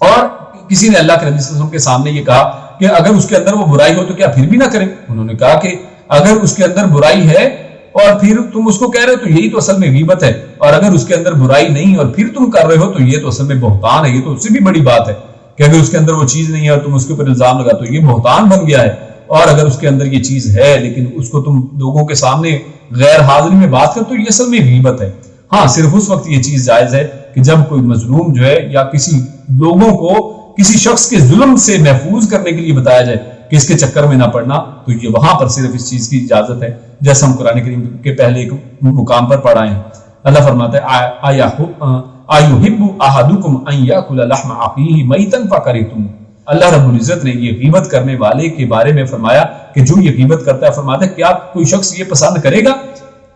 Speaker 2: اور کسی نے اللہ کے نبی صلی اللہ علیہ وسلم کے سامنے یہ کہا کہ اگر اس کے اندر وہ برائی ہو تو کیا پھر بھی نہ کریں؟ انہوں نے کہا کہ اگر اس کے اندر برائی ہے اور پھر تم اس کو کہہ رہے ہو تو یہی تو اصل میں غیبت ہے، اور اگر اس کے اندر برائی نہیں اور پھر تم کر رہے ہو تو یہ تو اصل میں بہتان ہے، یہ تو اس سے بھی بڑی بات ہے کہ اگر اس کے اندر وہ چیز نہیں ہے اور تم اس کے اوپر الزام لگا تو یہ بہتان بن گیا ہے، اور اگر اس کے اندر یہ چیز ہے لیکن اس کو تم لوگوں کے سامنے غیر حاضری میں بات کر تو یہ اصل میں غیبت ہے۔ ہاں صرف اس وقت یہ چیز جائز ہے کہ جب کوئی مظلوم جو ہے یا کسی لوگوں کو کسی شخص کے ظلم سے محفوظ کرنے کے لیے بتایا جائے کہ اس کے چکر میں نہ پڑنا، تو یہ وہاں پر صرف اس چیز کی اجازت ہے، جیسا ہم قرآن کریم کے پہلے ایک مقام پر پڑھا ہے۔ اللہ فرماتا ہے ایحب احدکم ان یاکل لحم اخیہ میتا فکرہتموہ۔ اللہ رب العزت نے یہ غیبت کرنے والے کے بارے میں فرمایا کہ جو یہ غیبت کرتا ہے، فرماتا ہے کیا کوئی شخص یہ پسند کرے گا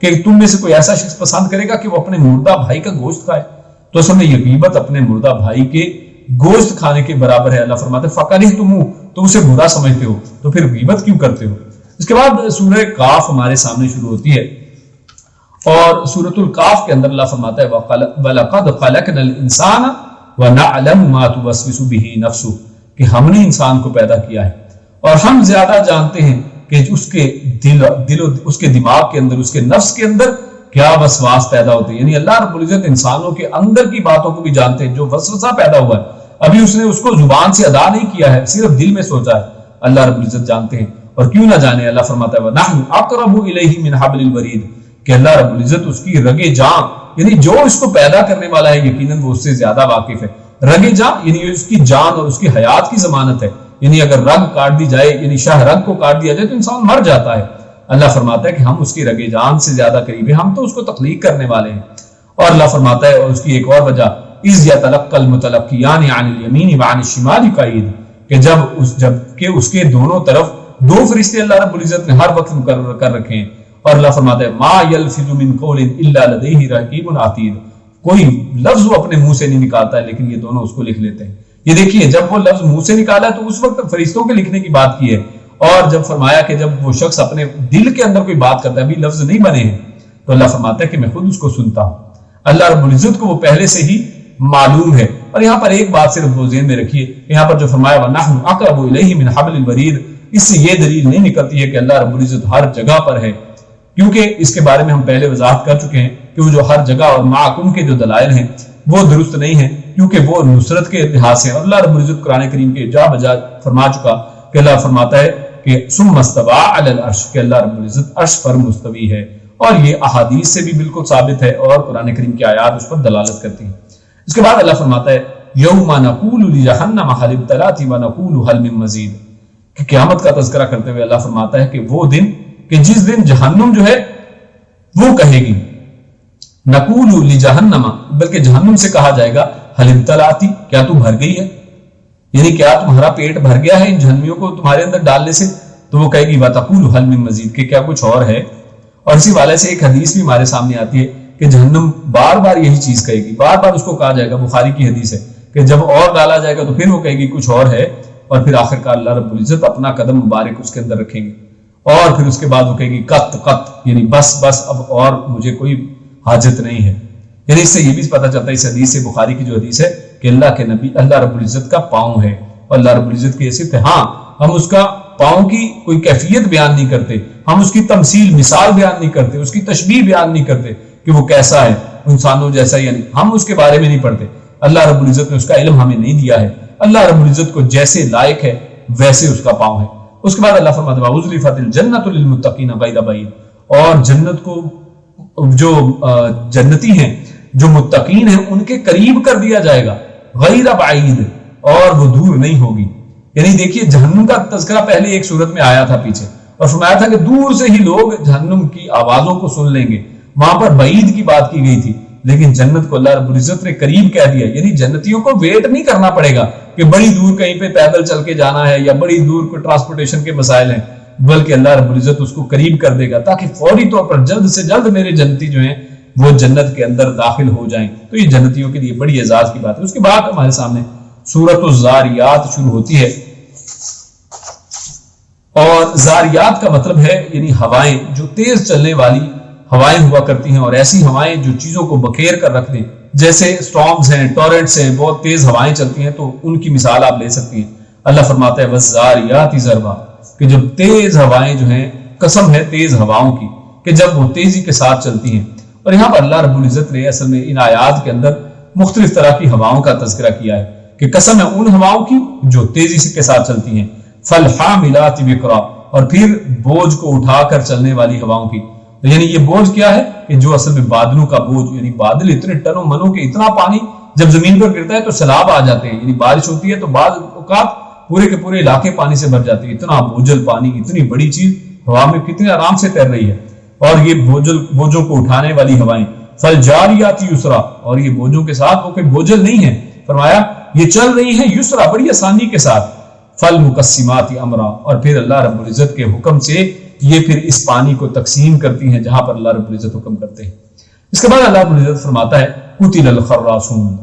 Speaker 2: کہ تم میں سے کوئی ایسا شخص پسند کرے گا کہ وہ اپنے مردہ بھائی کا گوشت کھائے؟ تو اصل میں یہ غیبت اپنے مردہ بھائی کے گوشت کھانے کے برابر ہے۔ اللہ فرماتے ہیں فکرہتموہ، تو اسے برا سمجھتے ہو تو پھر غیبت کیوں کرتے ہو؟ اس کے بعد سورہ کاف ہمارے سامنے شروع ہوتی ہے، اور سورۃ الکاف کے اندر اللہ فرماتا ہے وَلَقَدْ خَلَقْنَا الْإِنسَانَ وَنَعْلَمُ مَا تُوَسْوِسُ بِهِ نَفْسُهُ، کہ ہم نے انسان کو پیدا کیا ہے اور ہم زیادہ جانتے ہیں کہ اس کے اس کے دماغ کے اندر، اس کے نفس کے اندر کیا وسواس پیدا ہوتے ہیں۔ یعنی اللہ رب العزت انسانوں کے اندر کی باتوں کو بھی جانتے ہیں، جو وسوسہ پیدا ہوا ہے ابھی اس نے اس کو زبان سے ادا نہیں کیا ہے، صرف دل میں سوچا ہے، اللہ رب العزت جانتے ہیں۔ اور کیوں نہ جانے، اللہ فرماتا ہے وَنَحْنُ أَقْرَبُ إِلَيْهِ مِنْ حَبْلِ الْوَرِيدِ، کہ اللہ رب العزت اس کی رگ جان، یعنی جو اس کو پیدا کرنے والا ہے یقیناً وہ اس سے زیادہ واقف ہے۔ رگ جان یعنی اس کی جان اور اس کی حیات کی ضمانت ہے، یعنی اگر رگ کاٹ دی جائے، یعنی شاہ رگ کو کاٹ دیا جائے تو انسان مر جاتا ہے۔ اللہ فرماتا ہے کہ ہم اس کی رگ جان سے زیادہ قریب ہیں، ہم تو اس کو تخلیق کرنے والے ہیں۔ اور اللہ فرماتا ہے، اور اس کی ایک اور وجہ اِذْ يَتَلَقَّى الْمُتَلَقِّيَانِ عَنِ الْيَمِينِ وَعَنِ الشِّمَالِ قَعِيدٌ، کہ جب کہ اس کے دونوں طرف دو فرشتے اللہ رب العزت نے ہر وقت مقرر کر رکھے ہیں۔ اور اللہ فرماتا ہے مَا يَلْفِظُ مِنْ قَوْلٍ إِلَّا لَدَيْهِ رَقِيبٌ عَتِيدٌ، کوئی لفظ وہ اپنے منہ سے نہیں نکالتا ہے لیکن یہ دونوں اس کو لکھ لیتے ہیں۔ یہ دیکھیے جب وہ لفظ منہ سے نکالا تو اس وقت فرشتوں کے لکھنے کی بات کی ہے، اور جب فرمایا کہ جب وہ شخص اپنے دل کے اندر کوئی بات کرتا ہے، ابھی لفظ نہیں بنے ہیں، تو اللہ فرماتا ہے کہ میں خود اس کو سنتا ہوں۔ اللہ رب العزت کو وہ پہلے سے ہی معلوم ہے۔ اور یہاں پر ایک بات صرف وہ ذہن میں رکھیے، یہاں پر جو فرمایا وَنَحْنُ أَقْرَبُ إِلَيْهِ مِنْ حَبْلِ الْوَرِيدِ، اس سے یہ دلیل نہیں نکلتی ہے کہ اللہ رب العزت ہر جگہ پر ہے، کیونکہ اس کے بارے میں ہم پہلے وضاحت کر چکے ہیں کہ وہ جو ہر جگہ اور معکم کے جو دلائل ہیں وہ درست نہیں ہیں، کیونکہ وہ نصرت کے لحاظ سے، اور اللہ رب العزت قرآن کریم کے جا بجا فرما چکا کہ اللہ فرماتا ہے کہ ثم استوى علی العرش، کہ اللہ رب العزت عرش پر مستوی ہے، اور یہ احادیث سے بھی بالکل ثابت ہے اور قرآن کریم کی آیات اس پر دلالت کرتی ہیں۔ اس کے بعد اللہ فرماتا ہے یوم نقول لجہنم هل امتلأت ونقول هل من مزید، کہ قیامت کا تذکرہ کرتے ہوئے اللہ فرماتا ہے کہ وہ دن کہ جس دن جہنم جو ہے وہ کہے گی، نقول لجہنم، بلکہ جہنم سے کہا جائے گا هل امتلأت، کیا تو بھر گئی ہے، یعنی کیا تمہارا پیٹ بھر گیا ہے ان جہنمیوں کو تمہارے اندر ڈالنے سے؟ تو وہ کہے گی وتقول هل من مزید، کہ کیا کچھ اور ہے۔ اور اسی والے سے ایک حدیث بھی ہمارے سامنے آتی ہے کہ جہنم بار بار یہی چیز کہے گی، بار بار اس کو کہا جائے گا، بخاری کی حدیث ہے کہ جب اور ڈالا جائے گا تو پھر وہ کہے گی کچھ اور ہے، اور پھر آخر کار اللہ رب العزت اپنا قدم مبارک اس کے اندر رکھیں گے، اور پھر اس کے بعد وہ کہے گی قط قط، یعنی بس بس اب اور مجھے کوئی حاجت نہیں ہے۔ یعنی اس سے یہ بھی پتہ چلتا ہے اس حدیث سے، بخاری کی جو حدیث ہے، کہ اللہ کے نبی اللہ رب العزت کا پاؤں ہے، اور اللہ رب العزت کی حیثیت ہے۔ ہاں ہم اس کا پاؤں کی کوئی کیفیت بیان نہیں کرتے، ہم اس کی تمثیل مثال بیان نہیں کرتے، اس کی تشبیہ بیان نہیں کرتے کہ وہ کیسا ہے، انسانوں جیسا، یعنی ہم اس کے بارے میں نہیں پڑھتے۔ اللہ رب العزت نے اس کا علم ہمیں نہیں دیا ہے، اللہ رب العزت کو جیسے لائق ہے ویسے اس کا پاؤں ہے۔ اس کے بعد اللہ فرماتا ہے وَأُزْلِفَتِ الْجَنَّةُ لِلْمُتَّقِينَ غَيْرَ بَعِيدٍ، اور جنت کو جو جنتی ہیں، جو متقین ہیں، ان کے قریب کر دیا جائے گا، غیر بعید، اور وہ دور نہیں ہوگی۔ یعنی دیکھیے جہنم کا تذکرہ پہلے ایک صورت میں آیا تھا پیچھے، اور فرمایا تھا کہ دور سے ہی لوگ جہنم کی آوازوں کو سن لیں گے، وہاں پر بعید کی بات کی گئی تھی لیکن جنت کو اللہ رب العزت نے قریب کہہ دیا، یعنی جنتیوں کو ویٹ نہیں کرنا پڑے گا کہ بڑی دور کہیں پہ پیدل چل کے جانا ہے یا بڑی دور کوئی ٹرانسپورٹیشن کے مسائل ہیں، بلکہ اللہ رب العزت اس کو قریب کر دے گا تاکہ فوری طور پر جلد سے جلد میرے جنتی جو ہیں وہ جنت کے اندر داخل ہو جائیں۔ تو یہ جنتیوں کے لیے بڑی اعزاز کی بات ہے۔ اس کے بعد ہمارے سامنے سورۃ الزاریات شروع ہوتی ہے، اور زاریات کا مطلب ہے یعنی ہوائیں، جو تیز چلنے والی ہوائیں ہوا کرتی ہیں، اور ایسی ہوائیں جو چیزوں کو بکھیر کر رکھ دیں، جیسے سٹارمز ہیں، ٹورنٹس ہیں، بہت تیز ہوائیں چلتی ہیں، تو ان کی مثال آپ لے سکتی ہیں۔ اللہ فرماتا ہے وَالزَّارِيَاتِ ذَرْوًا، کہ جب تیز ہوائیں جو ہیں، قسم ہے تیز ہواؤں کی کہ جب وہ تیزی کے ساتھ چلتی ہیں۔ اور یہاں پر اللہ رب العزت نے اصل میں ان آیات کے اندر مختلف طرح کی ہواؤں کا تذکرہ کیا ہے کہ قسم ہے ان ہواؤں کی جو تیزی کے ساتھ چلتی ہیں، فَالْحَامِلَاتِ وِقْرًا، اور پھر بوجھ کو اٹھا کر چلنے والی ہواؤں کی۔ یعنی یہ بوجھ کیا ہے کہ جو اصل میں بادلوں کا بوجھ، یعنی بادل اتنے ٹنوں منوں کے، اتنا پانی جب زمین پر گرتا ہے تو سیلاب آ جاتے ہیں، یعنی بارش ہوتی ہے تو بعض اوقات پورے کے پورے علاقے پانی سے بھر جاتے ہیں۔ اتنا بوجھل پانی، اتنی بڑی چیز ہوا میں کتنے آرام سے تیر رہی ہے، اور یہ بوجھوں کو اٹھانے والی ہوائیں، فَالْجَارِيَاتِ يُسْرًا، اور یہ بوجھوں کے ساتھ وہ کوئی بوجھل نہیں ہے، فرمایا یہ چل رہی ہیں یسرا، بڑی آسانی کے ساتھ، فَالْمُقَسِّمَاتِ أَمْرًا، اور پھر اللہ رب العزت کے حکم سے یہ پھر اس پانی کو تقسیم کرتی ہیں جہاں پر اللہ رب العزت حکم کرتے ہیں۔ اس کے بعد اللہ رب العزت فرماتا ہے قُتِلَ الْخَرَّاصُونَ،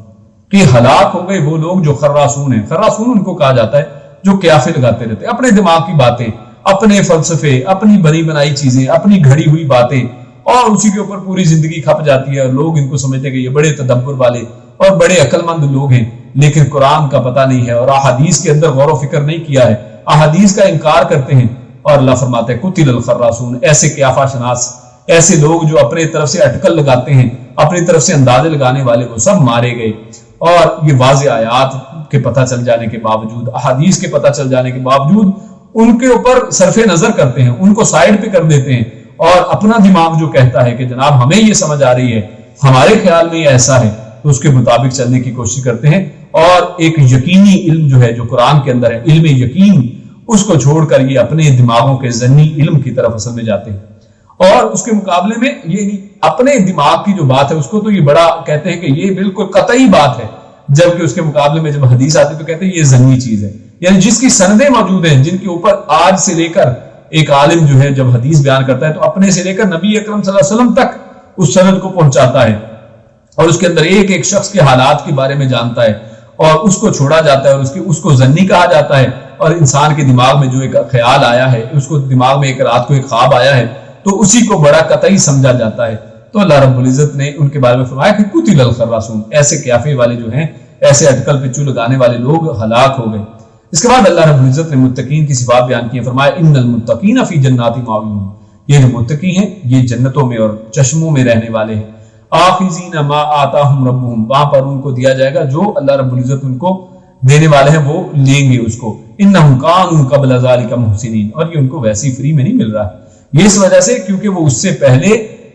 Speaker 2: کہ ہلاک ہو گئے وہ لوگ جو خراسون ہیں۔ خراسون ان کو کہا جاتا ہے جو قیافے لگاتے رہتے ہیں، اپنے دماغ کی باتیں، اپنے فلسفے، اپنی بنی بنائی چیزیں، اپنی گھڑی ہوئی باتیں، اور اسی کے اوپر پوری زندگی کھپ جاتی ہے، اور لوگ ان کو سمجھتے ہیں کہ یہ بڑے تدبر والے اور بڑے عقل مند لوگ ہیں، لیکن قرآن کا پتہ نہیں ہے اور احادیث کے اندر غور و فکر نہیں کیا ہے، احادیث کا انکار کرتے ہیں۔ اور اللہ فرماتا ہے قتل الخراسون، ایسے قیافہ شناس، ایسے لوگ جو اپنے طرف سے اٹکل لگاتے ہیں، اپنی طرف سے اندازے لگانے والے، وہ سب مارے گئے۔ اور یہ واضح آیات کے پتہ چل جانے کے باوجود، احادیث کے پتہ چل جانے کے باوجود ان کے اوپر صرف نظر کرتے ہیں، ان کو سائڈ پہ کر دیتے ہیں، اور اپنا دماغ جو کہتا ہے کہ جناب ہمیں یہ سمجھ آ رہی ہے، ہمارے خیال میں یہ ایسا ہے، تو اس کے مطابق چلنے کی کوشش کرتے ہیں، اور ایک یقینی علم جو ہے جو قرآن کے اندر ہے، علم یقین، اس کو چھوڑ کر یہ اپنے دماغوں کے ظنی علم کی طرف اصل میں جاتے ہیں۔ اور اس کے مقابلے میں یہ اپنے دماغ کی جو بات ہے اس کو تو یہ بڑا کہتے ہیں کہ یہ بالکل قطعی بات ہے، جبکہ اس کے مقابلے میں جب حدیث آتی ہے تو کہتے ہیں یہ ظنی چیز ہے، یعنی جس کی سندیں موجود ہیں، جن کے اوپر آج سے لے کر ایک عالم جو ہے جب حدیث بیان کرتا ہے تو اپنے سے لے کر نبی اکرم صلی اللہ علیہ وسلم تک اس سند کو پہنچاتا ہے، اور اس کے اندر ایک ایک شخص کے حالات کے بارے میں جانتا ہے، اور اس کو چھوڑا جاتا ہے، اور اس کو ظنی کہا جاتا ہے۔ اور انسان کے دماغ میں جو ایک خیال آیا ہے، اس کو دماغ میں ایک رات کو ایک خواب آیا ہے، تو اسی کو بڑا قطعی سمجھا جاتا ہے۔ تو اللہ رب العزت نے ان کے بارے میں فرمایا کہ قتل الخراسون، ایسے قیافے والے جو ہیں، ایسے اٹکل پچو لگانے والے لوگ ہلاک ہو گئے۔ اس کے بعد اللہ رب العزت نے متقین کی صفات بیان کی ہے، فرمایا ان المتقین فی جنات مأویون، یہ جو متقی ہیں یہ جنتوں میں اور چشموں میں رہنے والے ہیں۔ آخذین ما آتاہم ربہم، وہاں پر ان کو دیا جائے گا جو اللہ رب العزت ان کو دینے والے ہیں، وہ لیں گے اس کو۔ انہم کانوا قبل ذلک محسنین، اور یہ ان کو ویسے ہی فری میں نہیں مل رہا، یہ اس وجہ سے کیونکہ وہ اس سے پہلے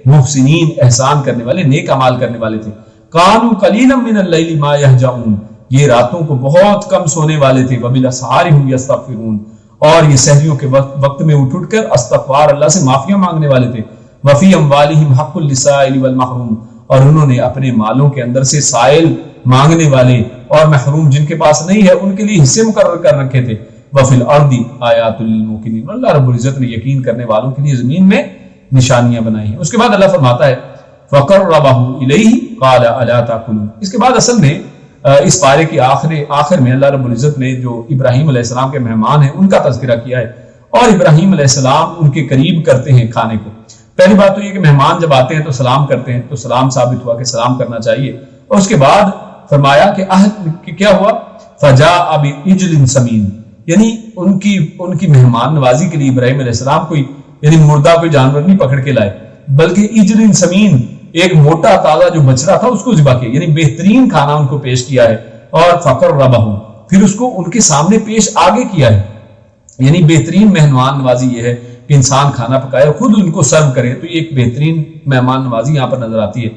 Speaker 2: محسنین، احسان کرنے والے، نیک اعمال کرنے والے تھے۔ کانوا قلیلا من اللیل ما یہجعون، یہ راتوں کو بہت کم سونے والے تھے۔ وبالاسحار هم یستغفرون، اور یہ سحریوں کے وقت میں اٹھ کر استغفار، اللہ سے معافیاں مانگنے والے تھے۔ وفی اموالہم حق للسائل والمحروم، اور انہوں نے اپنے مالوں کے اندر سے سائل مانگنے والے اور محروم جن کے پاس نہیں ہے ان کے لیے حصے مقرر کر رکھے تھے۔ وفی الارض آیات للموقنین، اللہ رب العزت نے یقین کرنے والوں کے لیے زمین میں نشانیاں بنائی ہیں۔ اس کے بعد اللہ فرماتا ہے فقربہ الیہ قال الا تاکلون۔ اس کے بعد اصل میں اس پارے کی آخر میں اللہ رب العزت نے جو ابراہیم علیہ السلام کے مہمان ہیں ان کا تذکرہ کیا ہے، اور ابراہیم علیہ السلام ان کے قریب کرتے ہیں کھانے کو۔ پہلی بات تو یہ کہ مہمان جب آتے ہیں تو سلام کرتے ہیں، تو سلام ثابت ہوا کہ سلام کرنا چاہیے۔ اور اس کے بعد فرمایا کہ کیا ہوا، فجاء بعجل سمین، یعنی ان کی مہمان نوازی کے لیے ابراہیم علیہ السلام کوئی یعنی مردہ کوئی جانور نہیں پکڑ کے لائے، بلکہ عجل سمین، ایک موٹا تازہ جو بچڑا تھا اس کو ذبح کیا، یعنی بہترین کھانا ان کو پیش کیا ہے۔ اور فقربہ، پھر اس کو ان کے سامنے پیش آگے کیا ہے، یعنی بہترین مہمان نوازی یہ ہے کہ انسان کھانا پکائے اور خود ان کو سرو کرے، تو یہ ایک بہترین مہمان نوازی یہاں پر نظر آتی ہے۔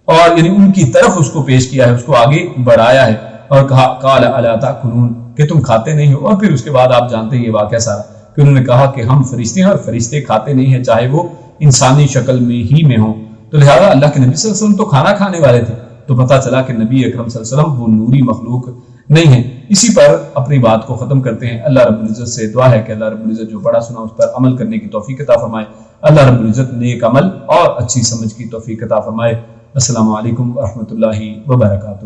Speaker 2: اور یعنی ان کی طرف اس کو پیش کیا ہے، اس کو آگے بڑھایا ہے، اور کہا قال الا تاکلون، کہ تم کھاتے نہیں ہو۔ اور پھر اس کے بعد آپ جانتے ہیں یہ واقعہ سارا کہ انہوں نے کہا کہ ہم فرشتے ہیں اور فرشتے کھاتے نہیں ہیں، چاہے وہ انسانی شکل میں ہی میں ہوں۔ تو لہٰذا اللہ کے نبی صلی اللہ علیہ وسلم تو کھانا کھانے والے تھے، تو پتہ چلا کہ نبی اکرم صلی اللہ علیہ وسلم وہ نوری مخلوق نہیں ہے۔ اسی پر اپنی بات کو ختم کرتے ہیں۔ اللہ رب العزت سے دعا ہے کہ اللہ رب العزت جو پڑھا سنا اس پر عمل کرنے کی توفیق عطا فرمائے۔ اللہ رب العزت نیک عمل اور اچھی سمجھ کی توفیق عطا فرمائے۔ السلام علیکم ورحمۃ اللہ وبرکاتہ۔